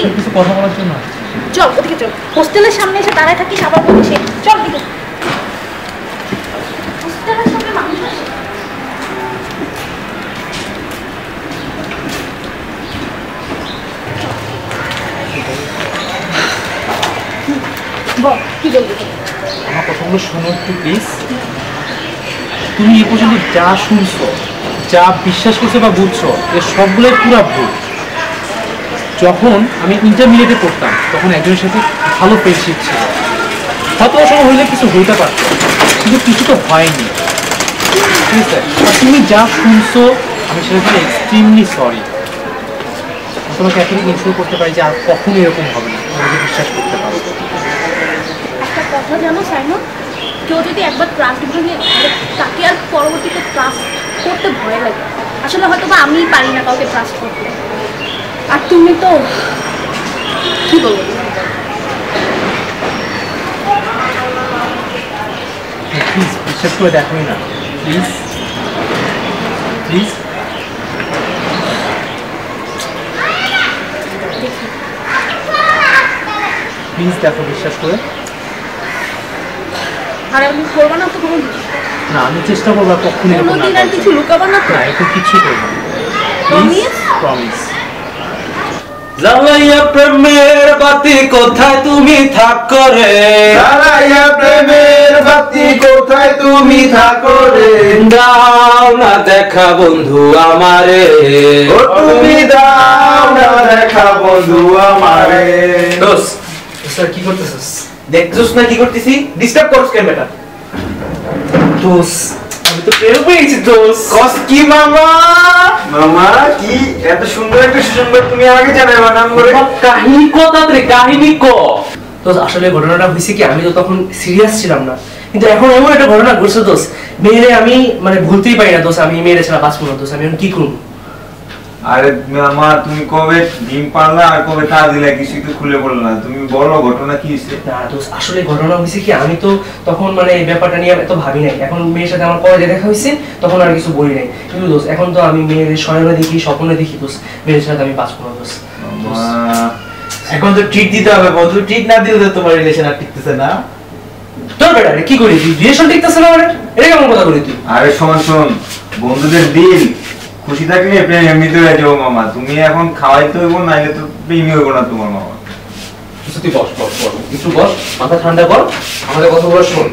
অনেক কিছু কথা বলার জন্য চল ওদিকে চল, হোস্টেলের সামনে এসে দাঁড়ায় থাকিস আবার বলিস চল দিকে। হোস্টেলের সামনে মানুষ আসে। বল কি বলবি? আমার কথাগুলো শোনো একটু প্লিজ। তুমি এ পর্যন্ত যা শুনছো, যা বিশ্বাস করছো বা বুঝছো, এর সবগুলোই পুরা ভুল। যখন আমি ইন্টারমিডিয়েটে পড়তাম তখন একজনের সাথে ভালো ফ্রেন্ডশিপ ছিল, হয়তো সময় হইলে কিছু হইতে পারতো, কিন্তু কিছু তো হয়নি, ঠিক আছে? আর তুমি যা শুনছো আমি সেটা জন্য এক্সট্রিমলি সরি। তোমাকে এখনই ইনশিওর করতে পারি যে আর কখনো এরকম হবে না, তোমাকে বিশ্বাস করতে পারো। একটা কথা জানো সাইমন, কেউ যদি একবার ট্রাস্ট ভেঙে তাকে আর পরবর্তীতে ট্রাস্ট করতে ভয় লাগে। আসলে হয়তো বা আমিই পারি না কাউকে ট্রাস্ট করতে, আর তুমি তো কি বলবো? প্লিজ বিশ্বাস করে দেখোই না, প্লিজ প্লিজ। প্লিজ দেখো বিশ্বাস করে। আর আমি করবো না তো কোনোদিন? না আমি চেষ্টা করবো কখনো কোনোদিন আর কিছু লুকাবো না তো? না এটা কিছু করবো না, প্লিজ প্রমিস। জ্বালাইয়া প্রেমের বাতি কোথায় তুমি থাকো রে, জ্বালাইয়া প্রেমের বাতি কোথায় তুমি থাকো রে, দাও না দেখা বন্ধু আমারে, ও তুমি দাও না দেখা বন্ধু আমারে। দোস স্যার কি করতেছিস? দেখছস না কি করতেছি? ডিস্টার্ব করছ কেন বেটা? দোস আমি তো প্রেম পেয়েছি দোস। কস কি মামা? মামা কি এত সুন্দর একটা সুসংবাদ তুমি আগে জানাইবা না করে? কাহিনী কথা রে, কাহিনী ক। তো তো আসলে ঘটনাটা হয়েছে কি, আমি তো তখন সিরিয়াস ছিলাম না, কিন্তু এখন এমন একটা ঘটনা ঘটছে দোষ, মেয়েরে আমি মানে ভুলতেই পারি না দোষ, আমি মেয়েরে ছাড়া বাঁচবো না দোষ, আমি এখন কি করবো? আরে মা, তুমি কবে ডিম পারলা আর কবে তা দিলা, কিছু তো খুলে বললা না, তুমি বলো ঘটনা কি হয়েছে। না দোষ, আসলে ঘটনা হয়েছে কি, আমি তো তখন মানে এই ব্যাপারটা নিয়ে এত ভাবি নাই, এখন মেয়ের সাথে আমার কলেজে দেখা হয়েছে তখন আর কিছু বলি নাই, কিন্তু দোষ এখন তো আমি মেয়ের শয়নে দেখি, স্বপ্নে দেখি দোষ, মেয়ের সাথে আমি বাঁচবো না দোষ। এখন তো ট্রিট দিতে হবে বন্ধু, ট্রিট না দিলে তো তোমার রিলেশন আর টিকতেছে না। তোর বেটা কি করি তুই, রিলেশন টিকতেছে না মানে এটা কেমন কথা বলি তুই? আরে শোন বন্ধুদের দিল খুশি থাকলে প্রেম এমনিতে হয়ে যাবো মামা, তুমি এখন খাওয়াইতে হইব, নাইলে তো প্রেমই হইব না তোমার মামা। তুই বস বস বস, একটু বস, মাথা ঠান্ডা কর, আমাদের কথাগুলো শোন।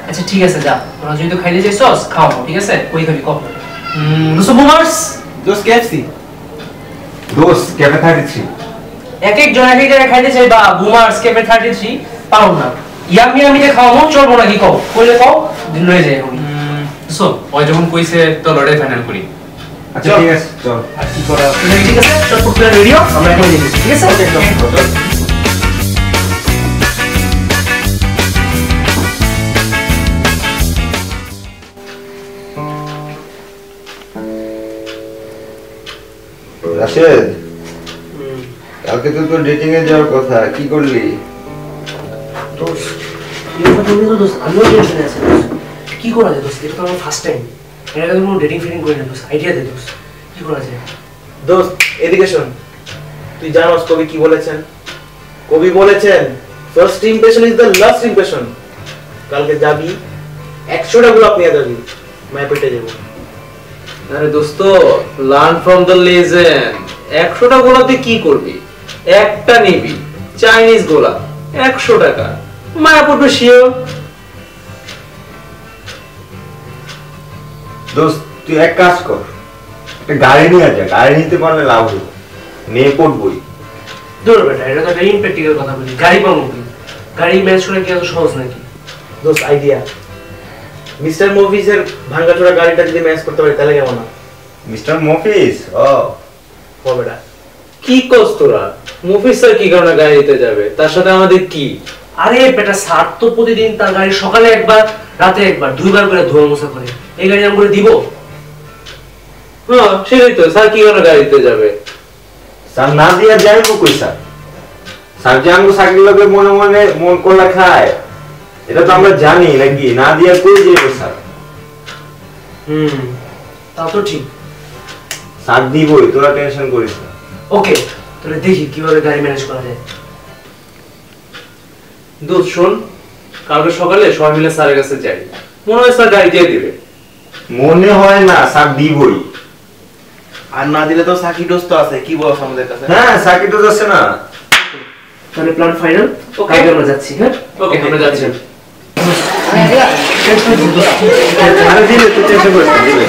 আচ্ছা ঠিক আছে, যা তোরা যদি খাইতে চাইছস খাও, ঠিক আছে? কই খাবি কম? দুশো বুমার্স, দোস কেএফসি, দোস ক্যাফে 33। এক এক জন এক এক জায়গায় খাইতে চাই, বা বুমার্স ক্যাফে 33 পাও না, ইয়ামি ইয়ামিতে খাওয়াবো, চলবো নাকি কও? কইলে কও, দিন লয়ে যায় আমি। সো ওই যখন কইছে তো লড়াই ফাইনাল করি। আচ্ছা ঠিক আছে, চল। আর কি করা, ঠিক আছে, চটপট করে রেডিও, আমরা এখন নিয়ে নিচ্ছি, ঠিক আছে? রাশেদ, কালকে তো তোর ডেটিং এ যাওয়ার কথা, কি করলি? দোস্ত এই কথা বলি তো দোস্ত, আমিও টেনশনে আছি দোস্ত, কি করা যায় দোস্ত? এটা তো আমার ফার্স্ট টাইম, এর আগে কোনো ডেটিং ফিটিং করি না দোস্ত, আইডিয়া দে দোস্ত, কি করা যায়? দোস্ত এদিকে শোন, তুই জানোস কবি কি বলেছেন? কবি বলেছেন first impression is the last impression. কালকে যাবি 100টা গোলাপ নিয়ে যাবি, মায় পেটে যাবো। আরে দোস্ত, লার্ন ফ্রম দ্য লেজেন্ড। 100টা গোলাপে কি করবি? একটা নিবি, চাইনিজ গোলাপ, 100 টাকা, মায়া পড়বে শিওর। দোস্ত তুই এক কাজ কর, একটা গাড়ি নিয়ে যা, গাড়ি নিতে পারলে লাভ হবে, মেয়ে পড়বই। দূর বেটা, এটা তো একটা ইমপ্র্যাকটিক্যাল কথা বলি, গাড়ি পাবো কি? গাড়ি ম্যাচ করা কি এত সহজ নাকি? দোস্ত আইডিয়া, মিস্টার মুভিসের ভাঙাচোরা গাড়িটা যদি ম্যাচ করতে পারি তাহলে কেমন হয়? মিস্টার মফিস, কবেটা কি কস তোরা? মুফিস স্যার কি কারণে গাড়ি দিতে যাবে, তার সাথে আমাদের কি? আরে বেটা, স্যার তো প্রতিদিন তার গাড়ি সকালে একবার রাতে একবার 2বার করে ধোয়া মোছা করে, এই গাড়ি আমি করে দিব? হ্যাঁ সেটাই তো, স্যার কি কারণে গাড়ি দিতে যাবে? স্যার না দিয়া যাইবো কই স্যার? স্যার যে আমগো চাকরি লাগে মনে মনে মন করলা খায়, এটা তো আমরা জানি নাকি? না দিয়া কই যাইবো স্যার? তা তো ঠিক। স্যার দিবই, তোরা টেনশন করিস না। ওকে, তাহলে দেখি কিভাবে গাড়ি ম্যানেজ করা যায়। দোস্ত শোন, কালকে সকালে সবাই মিলে স্যারের কাছে যাই, মনে হয় স্যার গাড়ি দিয়ে দিবে। মনে হয় না, স্যার দিবই। আর না দিলে তো সাকি ডোজ তো আছে, কি বলছ আমাদের কাছে? হ্যাঁ সাকি ডোজ আছে না। তাহলে প্ল্যান ফাইনাল, ওকে আমরা যাচ্ছি। হ্যাঁ ওকে, আমরা যাচ্ছি। আরে দিবে, তুই টেনশন করিস না, দিবে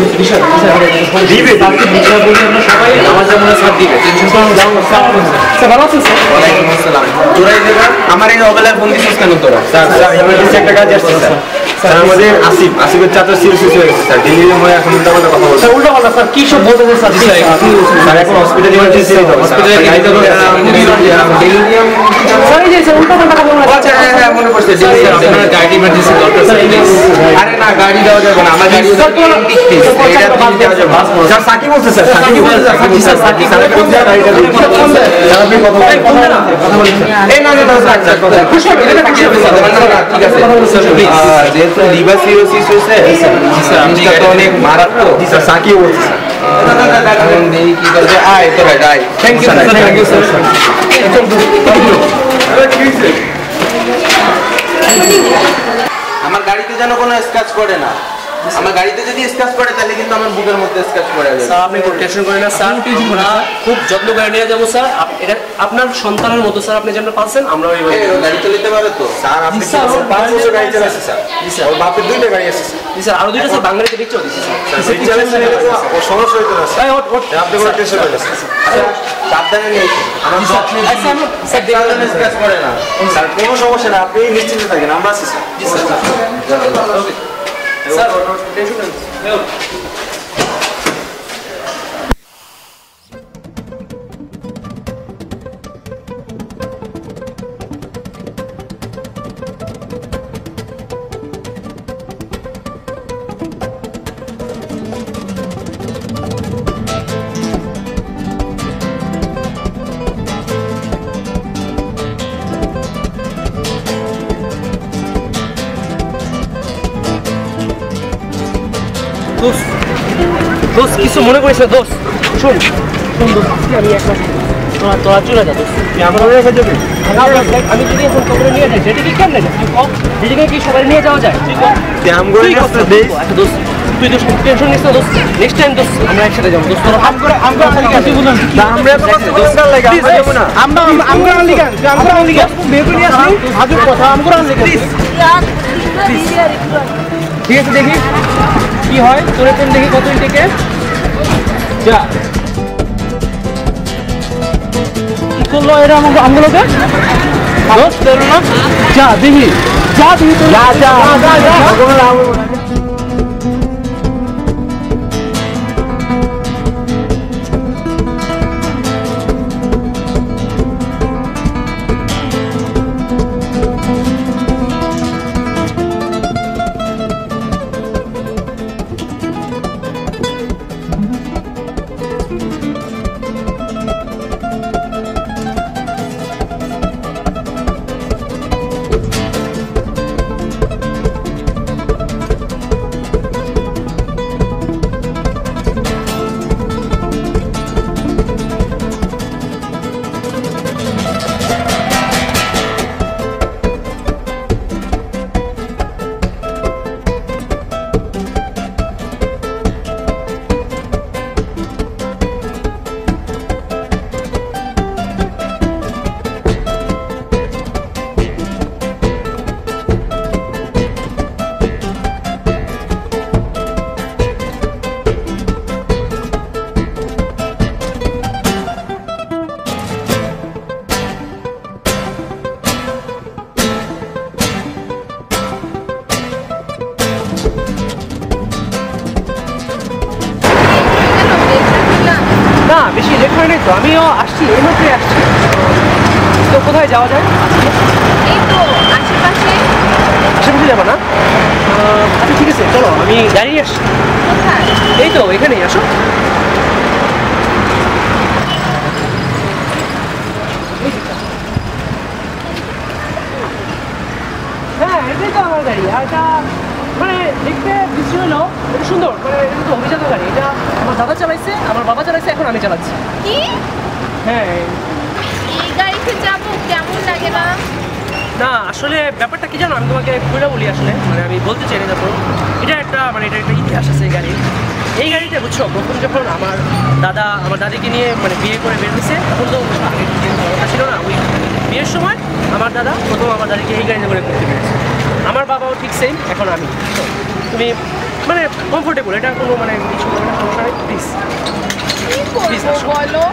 দিবে তাকে বিষয় বলে আমরা সবাই আমার যেমন স্যার দিবে, টেনশন করো না। স্যার ভালো আছেন স্যার? ওয়ালাইকুম আসসালাম। তোরাই দেবা আমার এই অবেলায় ফোন দিছিস কেন তোরা? স্যার স্যার ইমার্জেন্সি একটা কাজ আসছে স্যার। স্যার আমাদের আসিফের চাচার সিরিয়াস হয়ে গেছে স্যার, ডেলিভারি হয়ে এখন উল্টাপাল্টা কথা বলছে। স্যার উল্টাপাল্টা স্যার, কি সব বলতেছেন স্যার? স্যার এখন হসপিটাল ইমার্জেন্সি হসপিটালে গাড়িতে করে ডেলিভারিয়াম স্যার এই যে স্যার উল্টাপাল্টা কথা বলছেন। আচ্ছা হ্যাঁ হ্যাঁ মনে পড়ছে, ডেলিভারি গাড়ি ইমার্জেন্সি দরকার স্যার। আরে না গাড়ি দেওয়া যাবে না, আমার গাড়ি এটা দিয়ে দেওয়া যাবে। স্যার সাকি বলছে স্যার, সাকি বলছে স্যার, সাকি স্যার গাড়িটা দিয়ে স্যার আপনি কথা বলেন, কথা বলেন এই না না স্যার স্যার কথা খুশি হবে, এটা খুশি হবে স্যার, ঠিক আছে স্যার প্লিজ। যেহেতু লিভার সিরোসিস হয়েছে, জি স্যার আপনি তো অনেক মারাত্মক। জি স্যার সাকি বলছে স্যার। এখন দেখি কি করবে। আয় তো ভাই আয়। Thank you sir, thank you sir. আমার গাড়িতে যেন কোনো স্ক্র্যাচ পড়ে না, আমার গাড়িতে যদি স্ক্র্যাচ পড়ে তাহলে কিন্তু আমার বুকের মধ্যে স্ক্র্যাচ পড়ে যাবে। স্যার আপনি কোনো টেনশন করেন না স্যার, আমরা খুব যত্ন করে নিয়ে যাবো স্যার, এটা আপনার সন্তানের মতো স্যার, আপনি যেন পাচ্ছেন আমরা ওইভাবে। গাড়ি তো নিতে পারে তো স্যার আপনি 5 বছর গাড়ি চালাচ্ছে স্যার। জি স্যার ওর বাপের 2টা গাড়ি আছে স্যার। জি স্যার আরো 2টা স্যার বাংলাদেশে দেখছো দিছি স্যার। স্যার চালাচ্ছে ও সমস্যা হইতো না স্যার। আপনি কোনো টেনশন করেন না স্যার। সাবধানে নিয়ে আমার স্যার দেওয়ালে স্ক্র্যাচ পড়ে না স্যার, কোনো সমস্যা না, আপনি নিশ্চিন্তে থাকেন, আমরা আছি স্যার। জি স্যার। ওকে স্যার টেনশন নেই। দোস্ত দোস্ত কিছু মনে করিস না দোস্ত, শোন শোন দোস্ত, আমি একটা তোরা চলে যা দোস্ত। আমি যদি এখন তোকে নিয়ে যাই যেটিকে কেমনে যাই তুই কম, যেটিকে কি সবাই নিয়ে যাওয়া যায় তুই কম। আচ্ছা দোস্ত তুই দোস্ত টেনশন নিস না দোস্ত, নেক্সট টাইম দোস্ত আমরা একসাথে যাবো দোস্ত। ঠিক আছে দেখি কি হয় তোর এখন দেখি কত থেকে যা কি করলো এরা আমগুলোকে না যা দেখি যা তুমি যা যা বেশি লেট হয় নাই তো, আমিও আসছি এইমাত্রই আসছি। তো কোথায় যাওয়া যায়? এই তো আশেপাশে। আশেপাশে যাবো না? আচ্ছা ঠিক আছে চলো আমি গাড়ি আসছি। কোথায়? এই তো এখানেই আসো। হ্যাঁ এটাই তো আমার গাড়ি। আর এটা মানে দেখতে দৃশ্য হলো এটা সুন্দর, মানে এটা তো অভিজাত গাড়ি। এটা আমার দাদা চালাইছে, আমার বাবা চালাইছে, এখন আমি চালাচ্ছি। কি? হ্যাঁ এই গাড়িতে যাবো, কেমন লাগে না? না আসলে ব্যাপারটা কি জানো, আমি তোমাকে খুলে বলি। আসলে মানে আমি বলতে চাই না, দেখো এটা একটা মানে এটা একটা ইতিহাস আছে এই গাড়ির। এই গাড়িটা বুঝছো, প্রথম যখন আমার দাদা আমার দাদিকে নিয়ে মানে বিয়ে করে বের হয়েছে, তখন তো কথা ছিল না। ওই বিয়ের সময় আমার দাদা প্রথম আমার দাদিকে এই গাড়িতে করে ঘুরতে পেরেছে। আমার বাবাও ঠিক সেম, এখন আমি। তুমি মানে কমফোর্টেবল, এটা কোনো মানে কিছু সমস্যা নেই। প্লিজ প্লিজ বলো।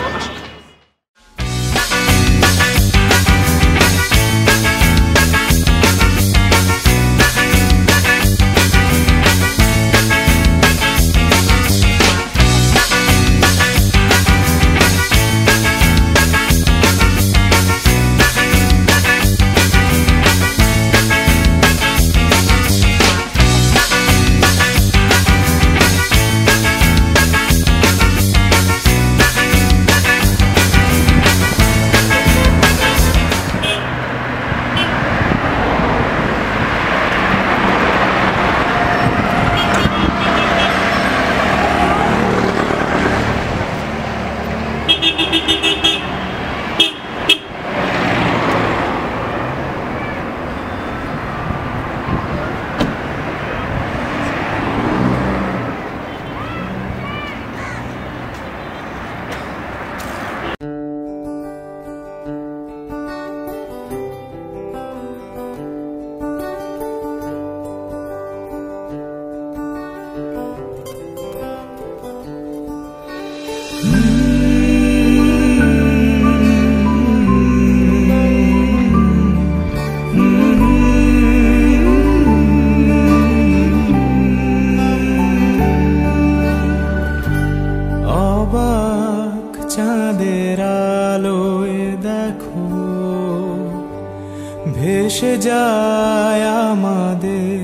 ভেসে যায় আমাদের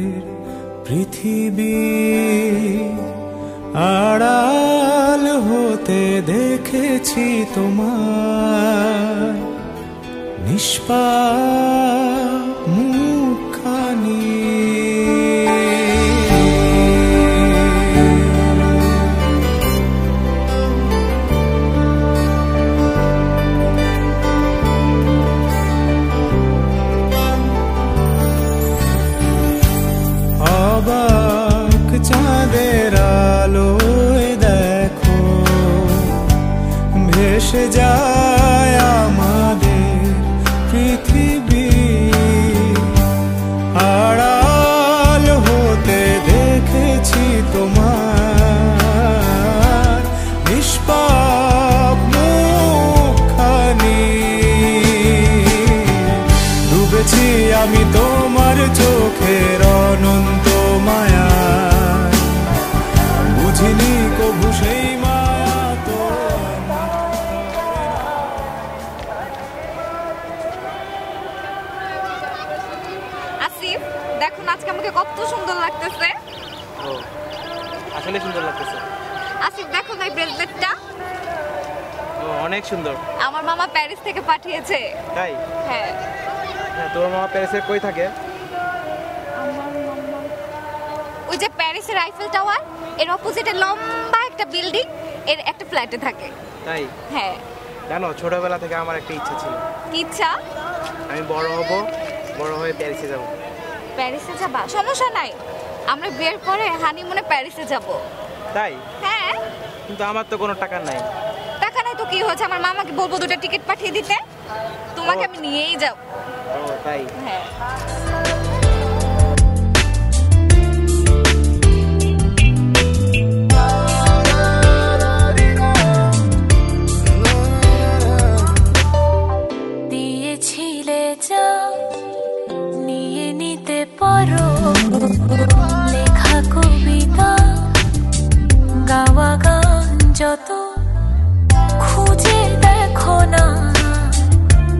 পৃথিবী, আড়াল হতে দেখেছি তোমার নিষ্পাপ মুখখানি। ভেসে যায় আমাদের পৃথিবী, আড়াল হতে দেখেছি তোমার নিষ্পাপ মুখখানি, ডুবেছি আমি তোমার চোখের অনন্ত মায়া, বুঝিনি কবু সেই মায়া তো। আসিফ দেখো না আজকে আমাকে কত সুন্দর লাগতেছে। ও আসলে সুন্দর লাগতেছে। আসিফ দেখো না এই ব্রেসলেটটা, ও অনেক সুন্দর। আমার মামা প্যারিস থেকে পাঠিয়েছে। তাই? হ্যাঁ। হ্যাঁ, তোর মামা প্যারিসে কই থাকে? ওই যে প্যারিসের আইফেল টাওয়ার এর অপোজিটে লম্বা একটা বিল্ডিং, এর একটা ফ্ল্যাটে থাকে। তাই? হ্যাঁ। জানো ছোটবেলা থেকে আমার একটা ইচ্ছা ছিল। কি ইচ্ছা? আমি বড় হব, বড় হয়ে প্যারিসে যাব। প্যারিসে যাবা? সমস্যা নাই, আমরা বিয়ের পরে হানিমুনে প্যারিসে যাব। তাই? হ্যাঁ। কিন্তু আমার তো কোনো টাকা নাই। টাকা নাই তো কি হয়েছে, আমার মামাকে বলবো দুটো টিকিট পাঠিয়ে দিতে, তোমাকে আমি নিয়েই যাব। ও তাই? হ্যাঁ। দিয়েছিলে যা নিয়ে নিতে পারো, লেখা কবিতা গাওয়া গান যত খুঁজে দেখো না,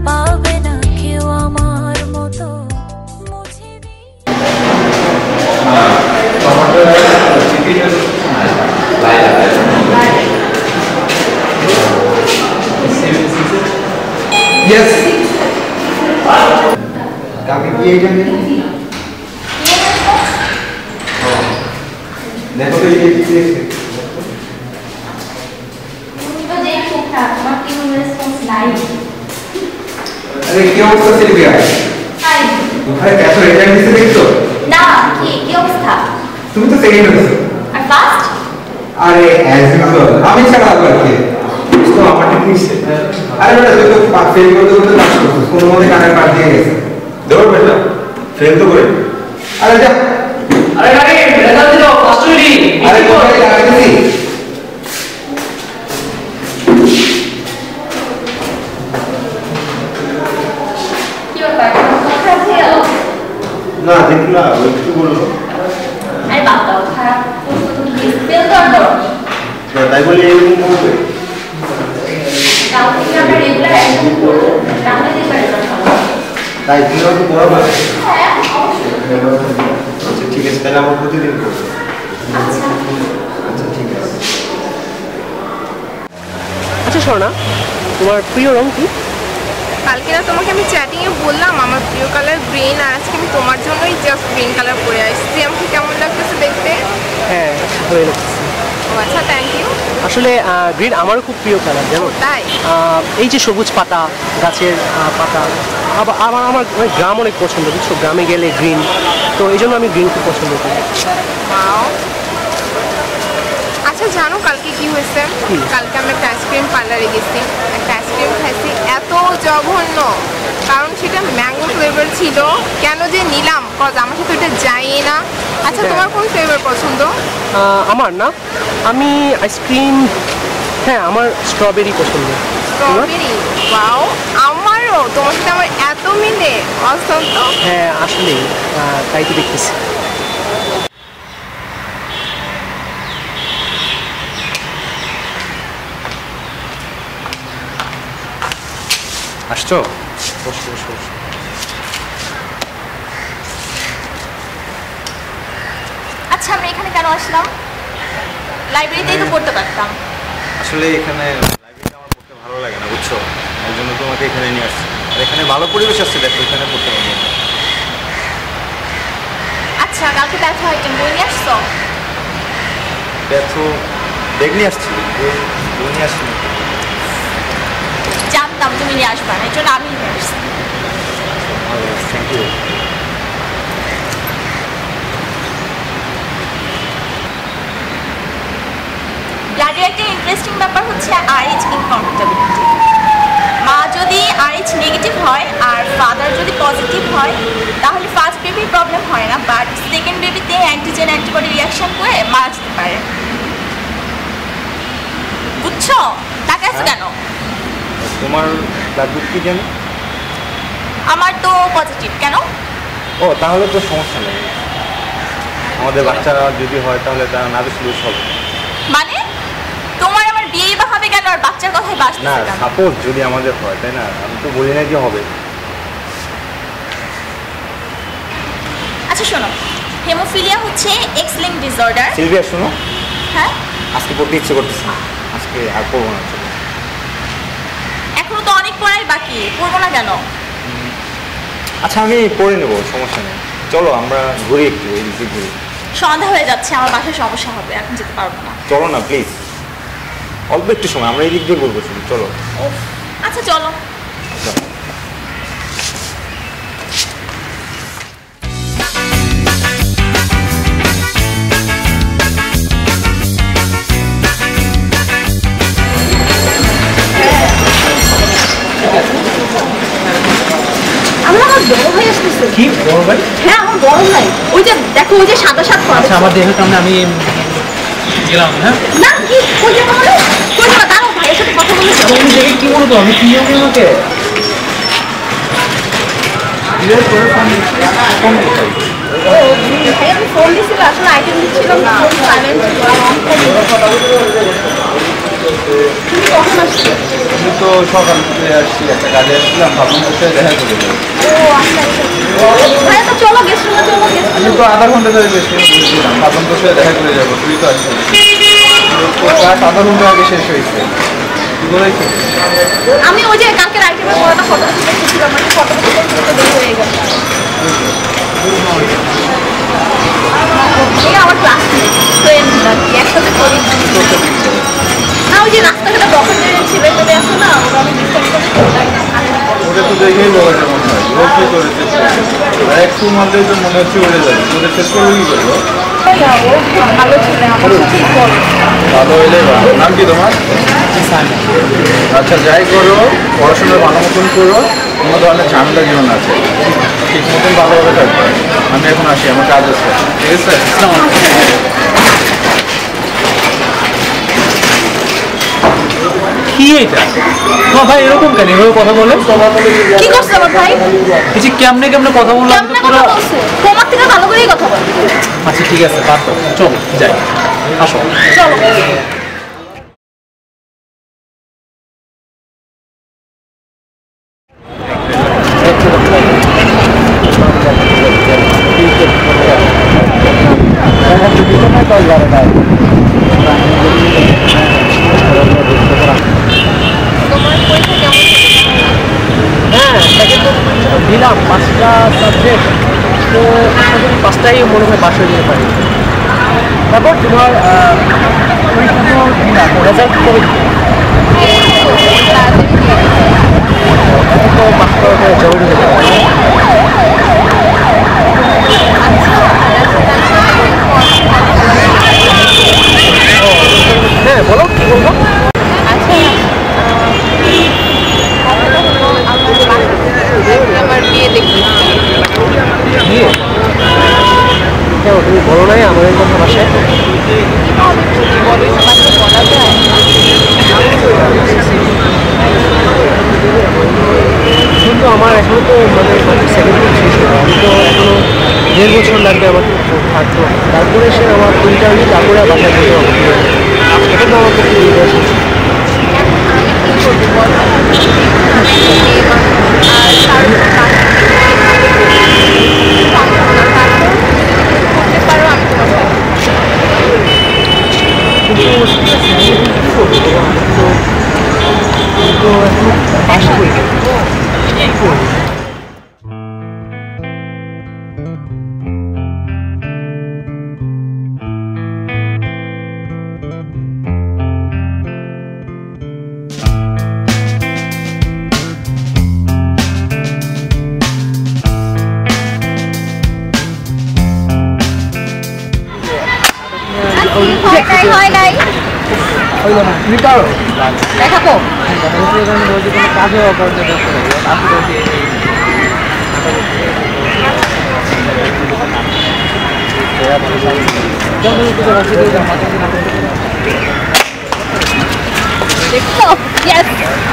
পাবে না কেউ আমার মতো। Yes. কাকে কি এইটা নিয়ে? দেখো তো এই কি আছে? তো যে কোথা তোমার কি রেসপন্স নাই? আরে কি অবস্থা সিলভিয়া? হাই। আরে এত রেজাল্ট দিতে দেখছো? না, কি অবস্থা? তুমি তো সেকেন্ড হয়েছো। আর ফার্স্ট? আরে অ্যাজ ইউজুয়াল, আমি ছাড়া আবার কে? তো আমারটা কি হইছে? আরে বেটা তুই তো ফেল করতে করতে পাস করছিস, কোনো মতে কানের পাশ দিয়ে গেছে। দৌড় বেটা, ফেল তো করে। আরে যা। আরে গাড়ি রেজাল্ট দিলো, ফার্স্ট হইলি। আরে কোথায় লাগাইছিস? কি ব্যাপার? কথা আছে? না দেখলাম একটু বললো। আরে বাবা খারাপ করছো তো কি ফেল করো? তাই বলে এরকম করবে? তাও কি আমরা রেগুলার একদম করব, তাহলে দেখবে রেজাল্ট ভালো। তাই তুমি আমাকে পড়াবো? হ্যাঁ অবশ্যই। আচ্ছা ঠিক আছে, তাহলে আমার প্রতিদিন করবো। আচ্ছা আচ্ছা ঠিক আছে। আচ্ছা স্বর্ণা, তোমার প্রিয় রং কি? কালকে না তোমাকে আমি চ্যাটিং এ বললাম আমার প্রিয় কালার গ্রিন, আর আজকে আমি তোমার জন্যই জাস্ট গ্রিন কালার পরে আসছি। আমাকে কেমন লাগতেছে দেখতে? হ্যাঁ ভালোই লাগছে। ও আচ্ছা, থ্যাংক ইউ। আসলে গ্রিন আমারও খুব প্রিয় কালার, জানো? তাই? এই যে সবুজ পাতা, গাছের পাতা, আবার আমার গ্রাম অনেক পছন্দ, বুঝছো? গ্রামে গেলে গ্রিন, তো এই জন্য আমি গ্রিন খুব পছন্দ করি। ওয়াও। আচ্ছা জানো কালকে কি হয়েছে? কালকে আমি একটা আইসক্রিম পার্লারে গেছি, একটা আইসক্রিম খাইছি, এত জঘন্য, কারণ সেটা ম্যাঙ্গো ফ্লেভার ছিল। কেন যে নিলাম, কজ আমার সাথে এটা যায়ই না। আচ্ছা তোমার কোন ফ্লেভার পছন্দ? আমার না, আমি আইসক্রিম, হ্যাঁ আমার স্ট্রবেরি পছন্দ। স্ট্রবেরি? ওয়াও, আমারও। তোমার সাথে আমার এত মিলে, অসম তো। হ্যাঁ আসলে তাই তো দেখতেছি। আসছো? বসো বসো বসো। আচ্ছা আমরা এখানে কেন আসলাম? লাইব্রেরিতেই তো পড়তে পারতাম। আসলে এখানে লাইব্রেরিতে আমার পড়তে ভালো লাগে না, বুঝছো? এর জন্য তোমাকে এখানে নিয়ে আসছি। আর এখানে ভালো পরিবেশ আছে, দেখো এখানে পড়তে পারবো। আচ্ছা কালকে দেখা হয়, তুমি বই নিয়ে আসছো? দেখো ব্যাগ নিয়ে আসছি, বই নিয়ে আসছি। জানতাম তুমি নিয়ে আসবা না, এই জন্য আমি নিয়ে আসছি। ভালো, থ্যাংক ইউ। ব্লাডের একটা ইন্টারেস্টিং ব্যাপার হচ্ছে RH ইনকমফর্টেবিলিটি। নেগেটিভ হয় আর ফাদার যদি পজিটিভ হয় তাহলে ফার্স্ট বেবির প্রবলেম হয় না, বাট সেকেন্ড বেবিতে অ্যান্টিজেন অ্যান্টিবডি রিয়াকশন করে মারা যেতে পারে। বুঝছো? টাকা আছে কেন? তোমার ব্লাড গ্রুপ কি জানো? আমার তো পজিটিভ। কেন? ও তাহলে তো সমস্যা নেই, আমাদের বাচ্চা যদি হয় তাহলে তারা না বেশি লুজ হবে। মানে তোমার আমার বিয়ে বা হবে কেন আর বাচ্চার কথাই বাঁচতেছে না, কেন? সাপোজ যদি আমাদের হয়, তাই না? আমি তো বলি না যে হবে। আচ্ছা শোনো, হেমোফিলিয়া হচ্ছে এক্স লিঙ্ক ডিসঅর্ডার। সিলভিয়া শোনো, হ্যাঁ আজকে পড়তে ইচ্ছে করতেছে না, আজকে আর পড়বো না। এখনো তো অনেক পড়াই বাকি, পড়বো না কেন? আচ্ছা আমি পড়ে নেবো, সমস্যা নেই। চলো আমরা ঘুরি একটু, এই দিকে ঘুরি। সন্ধ্যা হয়ে যাচ্ছে, আমার বাসায় সমস্যা হবে, এখন যেতে পারবো না। চলো না প্লিজ, অল্প একটু সময়, আমরা এই দিক দিয়ে বলবো শুধু। চলো। আচ্ছা চলো। বড় ভাই আসতেছে। কি বড় ভাই? হ্যাঁ আমার বড় ভাই, ওই যে দেখো ওই যে সাদা শার্ট পরা। আচ্ছা আমার দেহের সামনে আমি গেলাম। হ্যাঁ না কি কই যাবো বলো, কই যাবো? দাঁড়াও ভাইয়ের সাথে কথা বলছি। তুমি দেখে কি বলতো, আমি কি জানি আমাকে আমি ফোন দিছিল, আসলে আইটেম দিচ্ছিলাম না, সাইলেন্ট ছিল। তুমি কখন আসছো? আমি তো সকাল থেকে আসছি, একটা কাজে আসছিলাম, ভাবলাম তোর সাথে দেখা করে যাবো। ও আচ্ছা আচ্ছা, ভাইয়া তো চলো গেস্ট রুমে, চলো গেস্ট আমি তো আধা ঘন্টা ধরে বেশি বলছিলাম, ভাবলাম তোর সাথে দেখা করে যাবো, তুই তো আসছিস। ক্লাস আধা ঘন্টা আগে শেষ হয়েছে, তুই বলেছি। আমি ওই যে কালকের আইটেমের পড়াটা ফটো দেখেছিলাম, মানে ফটো করতে দেরি হয়ে গেল। এই আমার ক্লাসমেট ফ্রেন্ড নাকি, একসাথে করি না। ওই যে রাস্তাঘাটে বকনের ছেলে পেলে আছে না, ওরা আমি ডিস্টার্ব করে ওটা তো দেখেই বলা যায় মনে হয়, ও কি করেছে আর একটু মারলেই তো মনে হচ্ছে উড়ে যাবে। তোদের শেষ করে কি করবো? ভালো ছেলে, আমার সাথে ভালো হইলে ভালো। নাম কি তোমার? আচ্ছা যাই করো, পড়াশোনা ভালো মতন করো, কোনো ধরনের ঝামেলা জীবন আছে, ঠিক মতন ভালোভাবে থাকবে। আমি এখন আসি, আমার কাজ আছে, ঠিক আছে? কি এটা? তোমার ভাই এরকম কেন এভাবে কথা বলে? কি করছে আমার ভাই? এই যে কেমনে কেমনে কথা বললো, আমি তো পুরো তোমার থেকে ভালো করেই কথা বলে। আচ্ছা ঠিক আছে, বাদ দাও, চলো যাই, আসো চলো। দিলাম 5টা সাবজেক্ট, তো আশা করি 5টাই মনে হয় পাস হয়ে যেতে পারি। তারপর তোমার রেজাল্ট কবে তো পাস করাটা জরুরি হতে পারে। হ্যাঁ বলো, কি বলবো? আমার বিয়ে দেখি। বিয়ে? কেন তুমি বলো নাই আমাদের কথা বাসায়? কিন্তু আমার এখন তো মানে সেকেন্ড ইয়ার শেষ হলো, আমি তো এখনো 1.5 বছর লাগবে আমার থাকতো, তারপরে সে আমার ইন্টারভিউ, তারপরে বাসায় যেতে হবে। এটা তো আমার পক্ষে বিয়ে দেওয়া শেষ। হয় নাই তুমি পারো দেখাবো। কাজে অপার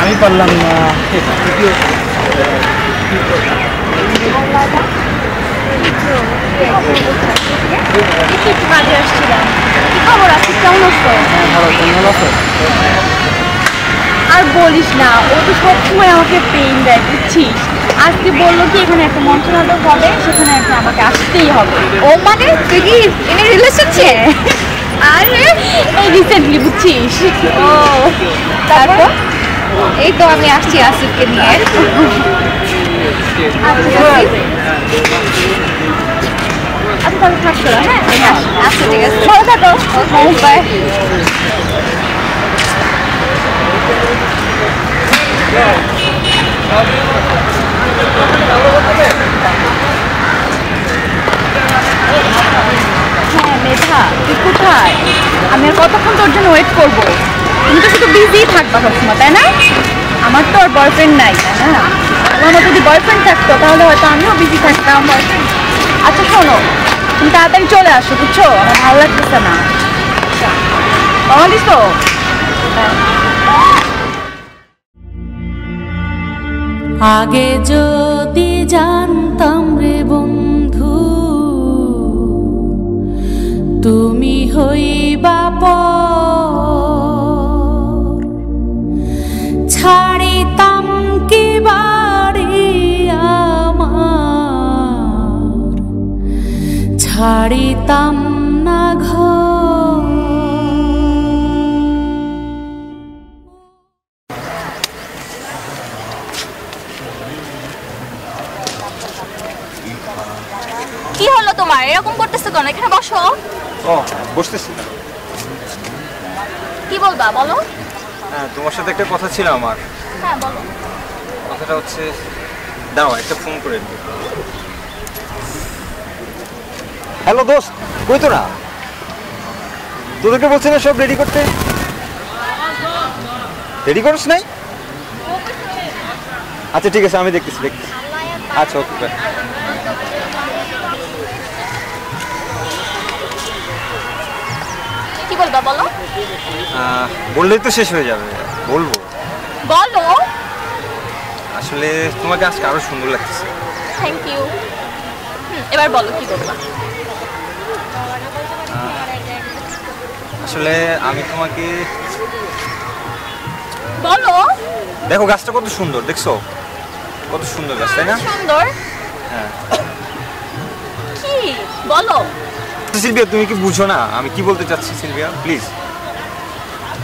আমি পারলাম না। একটু কাজে আসছিলাম। কি খবর আছে, কেমন আছো? আর বলিস না, ও তো সবসময় আমাকে পেইন দেয় বুঝছিস। আজকে বললো কি এখানে একটা মঞ্চ নাটক হবে, সেখানে একটা আমাকে আসতেই হবে। ও মানে তুই কি এনে রিলেশনশিপ? আরে এই রিসেন্টলি বুঝছিস। ও তারপর এই তো আমি আসছি আসিফকে নিয়ে। আচ্ছা তাহলে থাকছো, হ্যাঁ আচ্ছা ঠিক আছে, ভালো থাকো, বাই। হ্যাঁ মেধা, তুই কোথায়? আমি আর কতক্ষণ তোর জন্য ওয়েট করবো? তুমি তো শুধু বিজিই থাকবা সবসময়, তাই না? আমার তো আর বয়ফ্রেন্ড নাই, তাই না? আমার যদি বয়ফ্রেন্ড থাকতো তাহলে হয়তো আমিও বিজি থাকতাম। আচ্ছা শোনো, তুমি তাড়াতাড়ি চলে আসো বুঝছো, আমার ভালো লাগতেছে না। পাওয়া দিস তো? আগে যদি জানতাম রে বন্ধু তুমি হইবা পর, ছাড়িতাম কি বাড়ি আমার, ছাড়িতাম না ঘর। কি হলো তোমার, এরকম করতেছো কেন? এখানে বসো। ও বসতেছি। কি বলবা বলো? হ্যাঁ তোমার সাথে একটা কথা ছিল আমার। হ্যাঁ বলো। কথাটা হচ্ছে, দাও একটা ফোন করে দিই। হ্যালো দোস্ত, কই তোরা? তোদেরকে বলছি না সব রেডি করতে। রেডি করিস নাই? আচ্ছা ঠিক আছে, আমি দেখতেছি। আচ্ছা ওকে। কি বলবা বলো? বললেই তো শেষ হয়ে যাবে, বলবো। বলো। আসলে তোমাকে আজকে আরো সুন্দর লাগতেছে। Thank you. এবার বলো কি বলবা? আসলে আমি তোমাকে, বলো। দেখো গাছটা কত সুন্দর, দেখছো কত সুন্দর গাছ, তাই না? সুন্দর। হ্যাঁ। কি বলো? সিলভিয়া তুমি কি বুঝো না আমি কি বলতে চাচ্ছি? Sylvia please.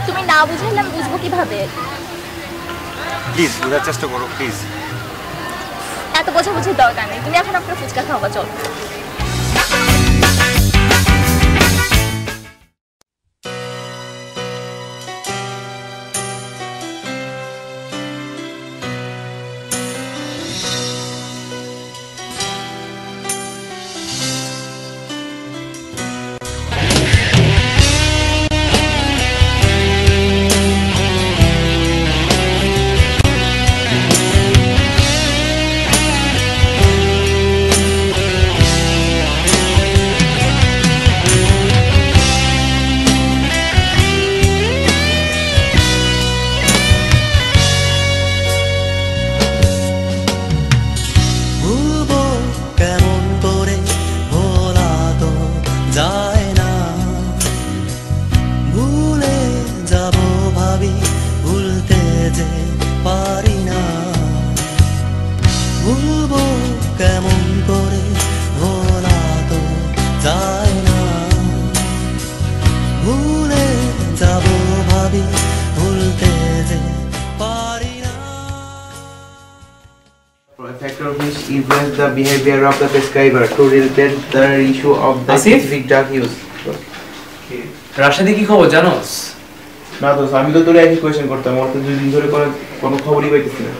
তুমি না বুঝাইলে আমি বুঝবো কিভাবে? প্লিজ বোঝার চেষ্টা করো প্লিজ। এত বোঝাবুঝির দরকার নেই, তুমি এখন আপনার ফুচকা খাওয়া চলো। Influence the behavior of the prescriber to relate the issue of the specific drug use. Rashidi কি খবর জানোস? না দোস্ত, আমি তো তোর একই কোয়েশ্চেন করতাম, ওর তো 2 দিন ধরে কোনো খবরই পাইতেছি না।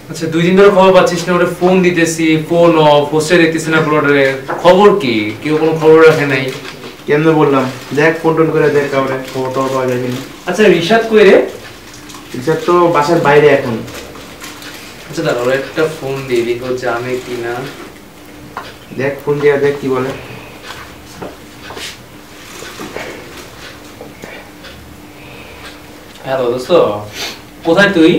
আচ্ছা 2 দিন ধরে খবর পাচ্ছিস না? ওরে ফোন দিতেছি, ফোন অফ, পোস্টে দেখতেছি না ব্লডারে। খবর কি? কেউ কোনো খবর রাখে নাই। কেমনে বললাম, দেখ ফোন টোন করে দেখ কাউরে, খবর টবর পাওয়া যায় কিনা। আচ্ছা রিশাদ কই রে? রিশাদ তো বাসার বাইরে এখন। আচ্ছা দাদা ওর একটা ফোন দিয়ে দেখো জানে কিনা। দেখ ফোন দিয়ে দেখ কি বলে। হ্যালো দোস্ত, কোথায় তুই?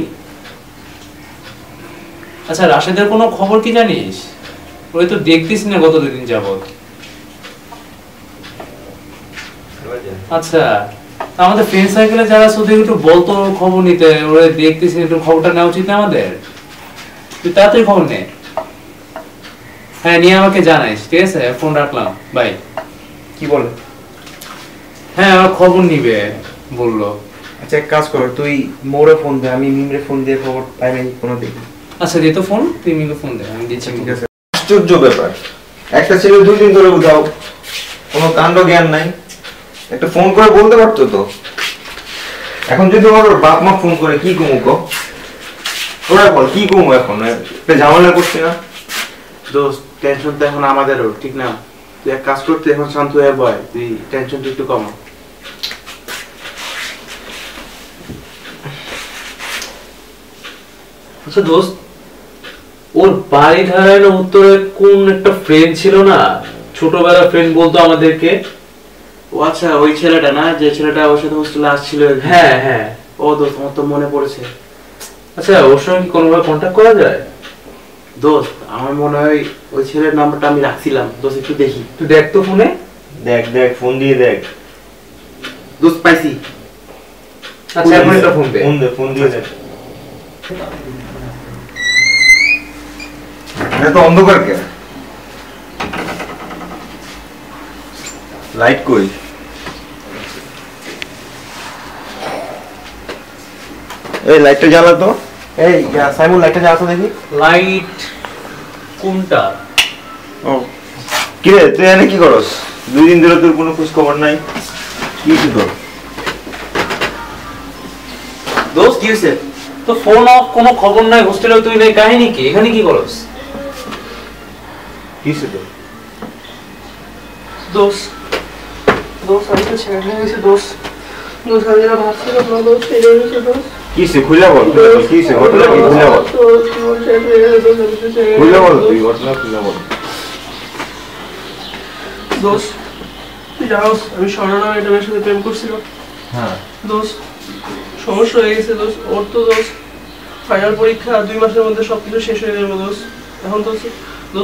আচ্ছা রাশেদের কোনো খবর কি জানিস? ওই তো দেখতিস না গত 2 দিন যাবত। আচ্ছা আমাদের ফ্রেন্ড সার্কেলে যারা শুধু একটু বলতো খবর নিতে, ওরা দেখতেছি একটু খবরটা নেওয়া উচিত না আমাদের? তুই তাড়াতাড়ি খবর নে। হ্যাঁ নিয়ে আমাকে জানাইস, ঠিক আছে? ফোন রাখলাম, বাই। কি বলে? হ্যাঁ আমার খবর নিবে বললো। আচ্ছা এক কাজ কর, তুই মোরে ফোন দে, আমি মিমরে ফোন দিয়ে খবর পাই নাই কোনো দেখি। আচ্ছা দে তো ফোন, তুই মিমকে ফোন দে, আমি দিচ্ছি। ঠিক আছে। আশ্চর্য ব্যাপার, একটা ছেলে 2 দিন ধরে উধাও, কোনো কাণ্ড জ্ঞান নাই, একটা ফোন করে বলতে পারতো তো। এখন যদি ওর বাপ মা ফোন করে কি কমু কো? ওরা বল কি কমু এখন? একটা ঝামেলা করছি না? দোস্ত টেনশন তো এখন আমাদেরও, ঠিক না? তুই এক কাজ করতে এখন শান্ত হয়ে বয়, তুই টেনশনটা একটু কমা। আচ্ছা দোস্ত, ওর বাড়ি ধারায় উত্তরে কোন একটা ফ্রেন্ড ছিল না, ছোটবেলার ফ্রেন্ড বলতো আমাদেরকে। ও আচ্ছা ওই ছেলেটা না, যে ছেলেটা ওর সাথে হোস্টেলে আসছিল। হ্যাঁ হ্যাঁ, ও দোস্ত আমার তো মনে পড়েছে। আচ্ছা ওর সঙ্গে কি কোনোভাবে কন্ট্যাক্ট করা যায়? দোস্ত আমার মনে হয় ওই ছেলের নাম্বারটা আমি রাখছিলাম, দোস্ত একটু দেখি। তুই দেখ তো ফোনে। দেখ দেখ ফোন দিয়ে দেখ। দোস্ত পাইছি। আচ্ছা এখন একটা ফোন দে। ফোন দে, ফোন দিয়ে দেখ। এটা তো অন্ধকার কেন? লাইট কই? এই লাইটটা জ্বালা তো। এই সাইমন লাইটটা জ্বালা তো দেখি। লাইট কোনটা? ও কি রে, তুই এখানে কি করস? 2 দিন ধরে তোর কোনো খোঁজ খবর নাই, কি কি তোর? দোস্ত কি হইছে? তো ফোন অফ, কোনো খবর নাই, হোস্টেলে তুই নেই, কাহিনী কি? এখানে কি করস? কি হইছে তোর? দোস্ত দোস্ত আমি তো ছেড়ে গেছি দোস্ত। দোস্ত আমি যেটা ভাবছিলাম না দোস্ত, ছেড়ে গেছি দোস্ত। কি হইছে খুলে বল, কি হইছে ঘটনা কি খুলে বল। খুলে বল তুই ঘটনা খুলে বল। দোস্ত তুই জানোস আমি স্বর্ণ নামে একটা মেয়ের সাথে প্রেম করছিলাম। হ্যাঁ দোস্ত সমস্যা হয়ে গেছে দোস্ত। ওর তো দোস্ত ফাইনাল পরীক্ষা 2 মাসের মধ্যে সবকিছু শেষ হয়ে যাবে দোস্ত। এখন দোস্ত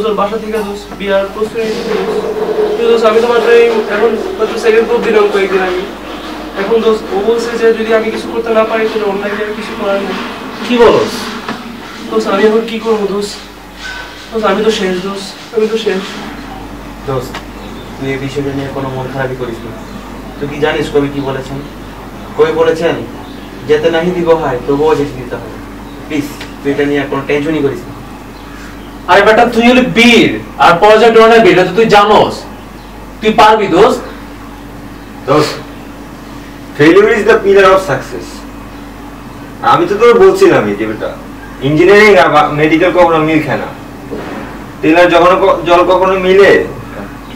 ওর বাসা থেকে দোস্ত বিয়ার প্রস্তুতি নিচ্ছে দোস্ত। আমি তো মাত্র এখন মাত্র সেকেন্ড গ্রুপ দিলাম কয়েকদিন আগে। এখন দোস্ত ও বলছে যে যদি আমি কিছু করতে না পারি তাহলে অন্য আর কিছু করার নেই। কি বলস? দোস্ত আমি এখন কি করবো দোস্ত? দোস্ত আমি তো শেষ দোস্ত, আমি তো শেষ। দোস্ত তুই এই বিষয়টা নিয়ে কোনো মন খারাপই করিস না। তুই কি জানিস কবি কি বলেছেন? কবি বলেছেন যেতে নাহি দিব হয় তবুও যেতে দিতে হবে। প্লিজ তুই এটা নিয়ে কোনো টেনশনই করিস না। আরে বেটা তুই হলি বীর, আর পরাজয় ডরনের বীর, এটা তুই জানোস। তুই পারবি দোস্ত। দোস্ত failure is the pillar of success. আমি তো তোর বলছিলাম এই যে বেটা ইঞ্জিনিয়ারিং আর মেডিকেল কখনো মিল খায় না। তেল আর জল কখনো মিলে,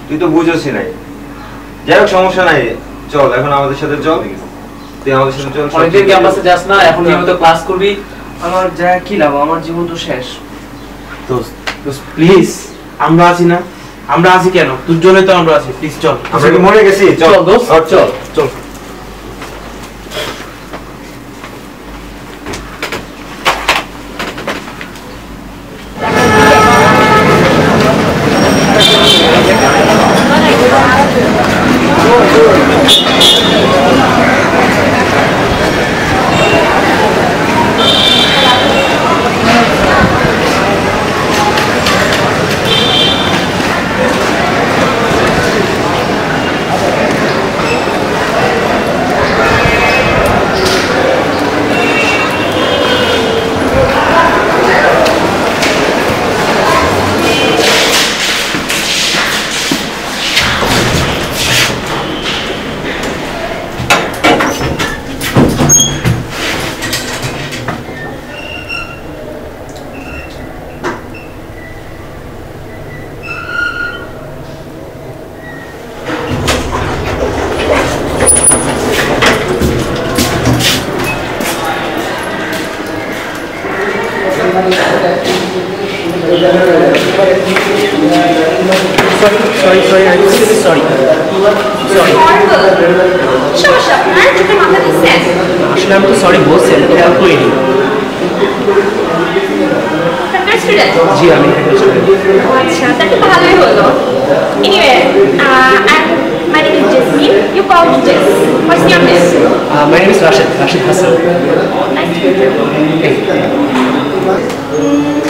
তুই তো বুঝোসই নাই। যাই হোক সমস্যা নাই, চল এখন আমাদের সাথে চল। তুই আমাদের সাথে চল। অনেকদিন ক্যাম্পাসে যাস না, এখন নিয়মিত ক্লাস করবি। আমার যা কি লাভ, আমার জীবন তো শেষ। দোস্ত দোস্ত প্লিজ, আমরা আছি না? আমরা আছি কেন? তোর জন্যই তো আমরা আছি। প্লিজ চল। আমরা কি মরে গেছি? চল দোস্ত চল চল। এক্সট্রিমলি সরি সরি সমস্যা আপনার চোখে মাথা দিচ্ছেন? আসলে আমি তো সরি বলছি, আমি খেয়াল করিনি। জি আমি আচ্ছা, তাহলে ভালোই হলো। Anyway, my name is Jasmine. You call me Jess. What's your name? My name is Rashid Hassan. Nice to meet you.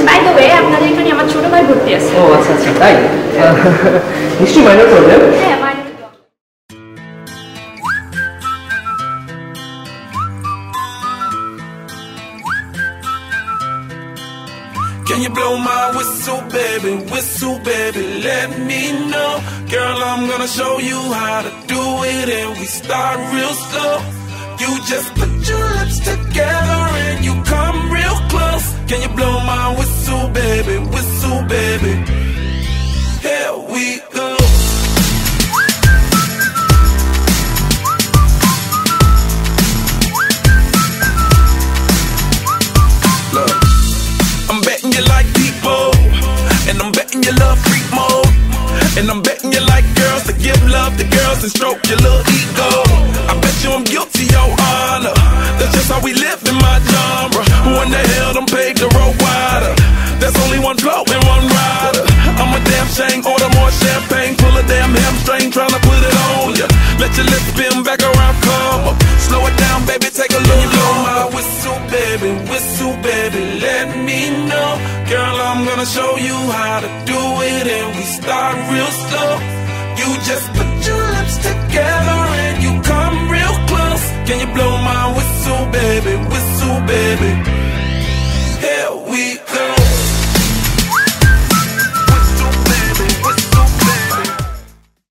By the way, আপনাদের এখানে আমার ছোট ভাই ভর্তি আছে। ও আচ্ছা আচ্ছা, তাই নিশ্চয়ই মাইনর প্রবলেম। হ্যাঁ, minor. Can you blow my whistle, baby, let me know. Girl, I'm gonna show you how to do it, and we start real slow. You just put your lips together and you come real close. Can you blow my whistle, baby, here we go. Look, I'm betting you like people, and I'm betting you love freak mode, and I'm betting you like girls to give love to girls and stroke your little ego. I bet you I'm guilty, your honor. That's just how we live in my genre. Who in the hell done paved the road wider? There's only one flow and one rider. I'm a damn shame, order more champagne, pull a damn hamstring, tryna put it on ya. Let your lips spin back around, come up. Slow it down, baby, take a look. Blow my whistle, baby, let me know. Girl, I'm gonna show you how to do it, and we start real slow. You just put your lips together and you come real close. Can you blow my whistle, baby?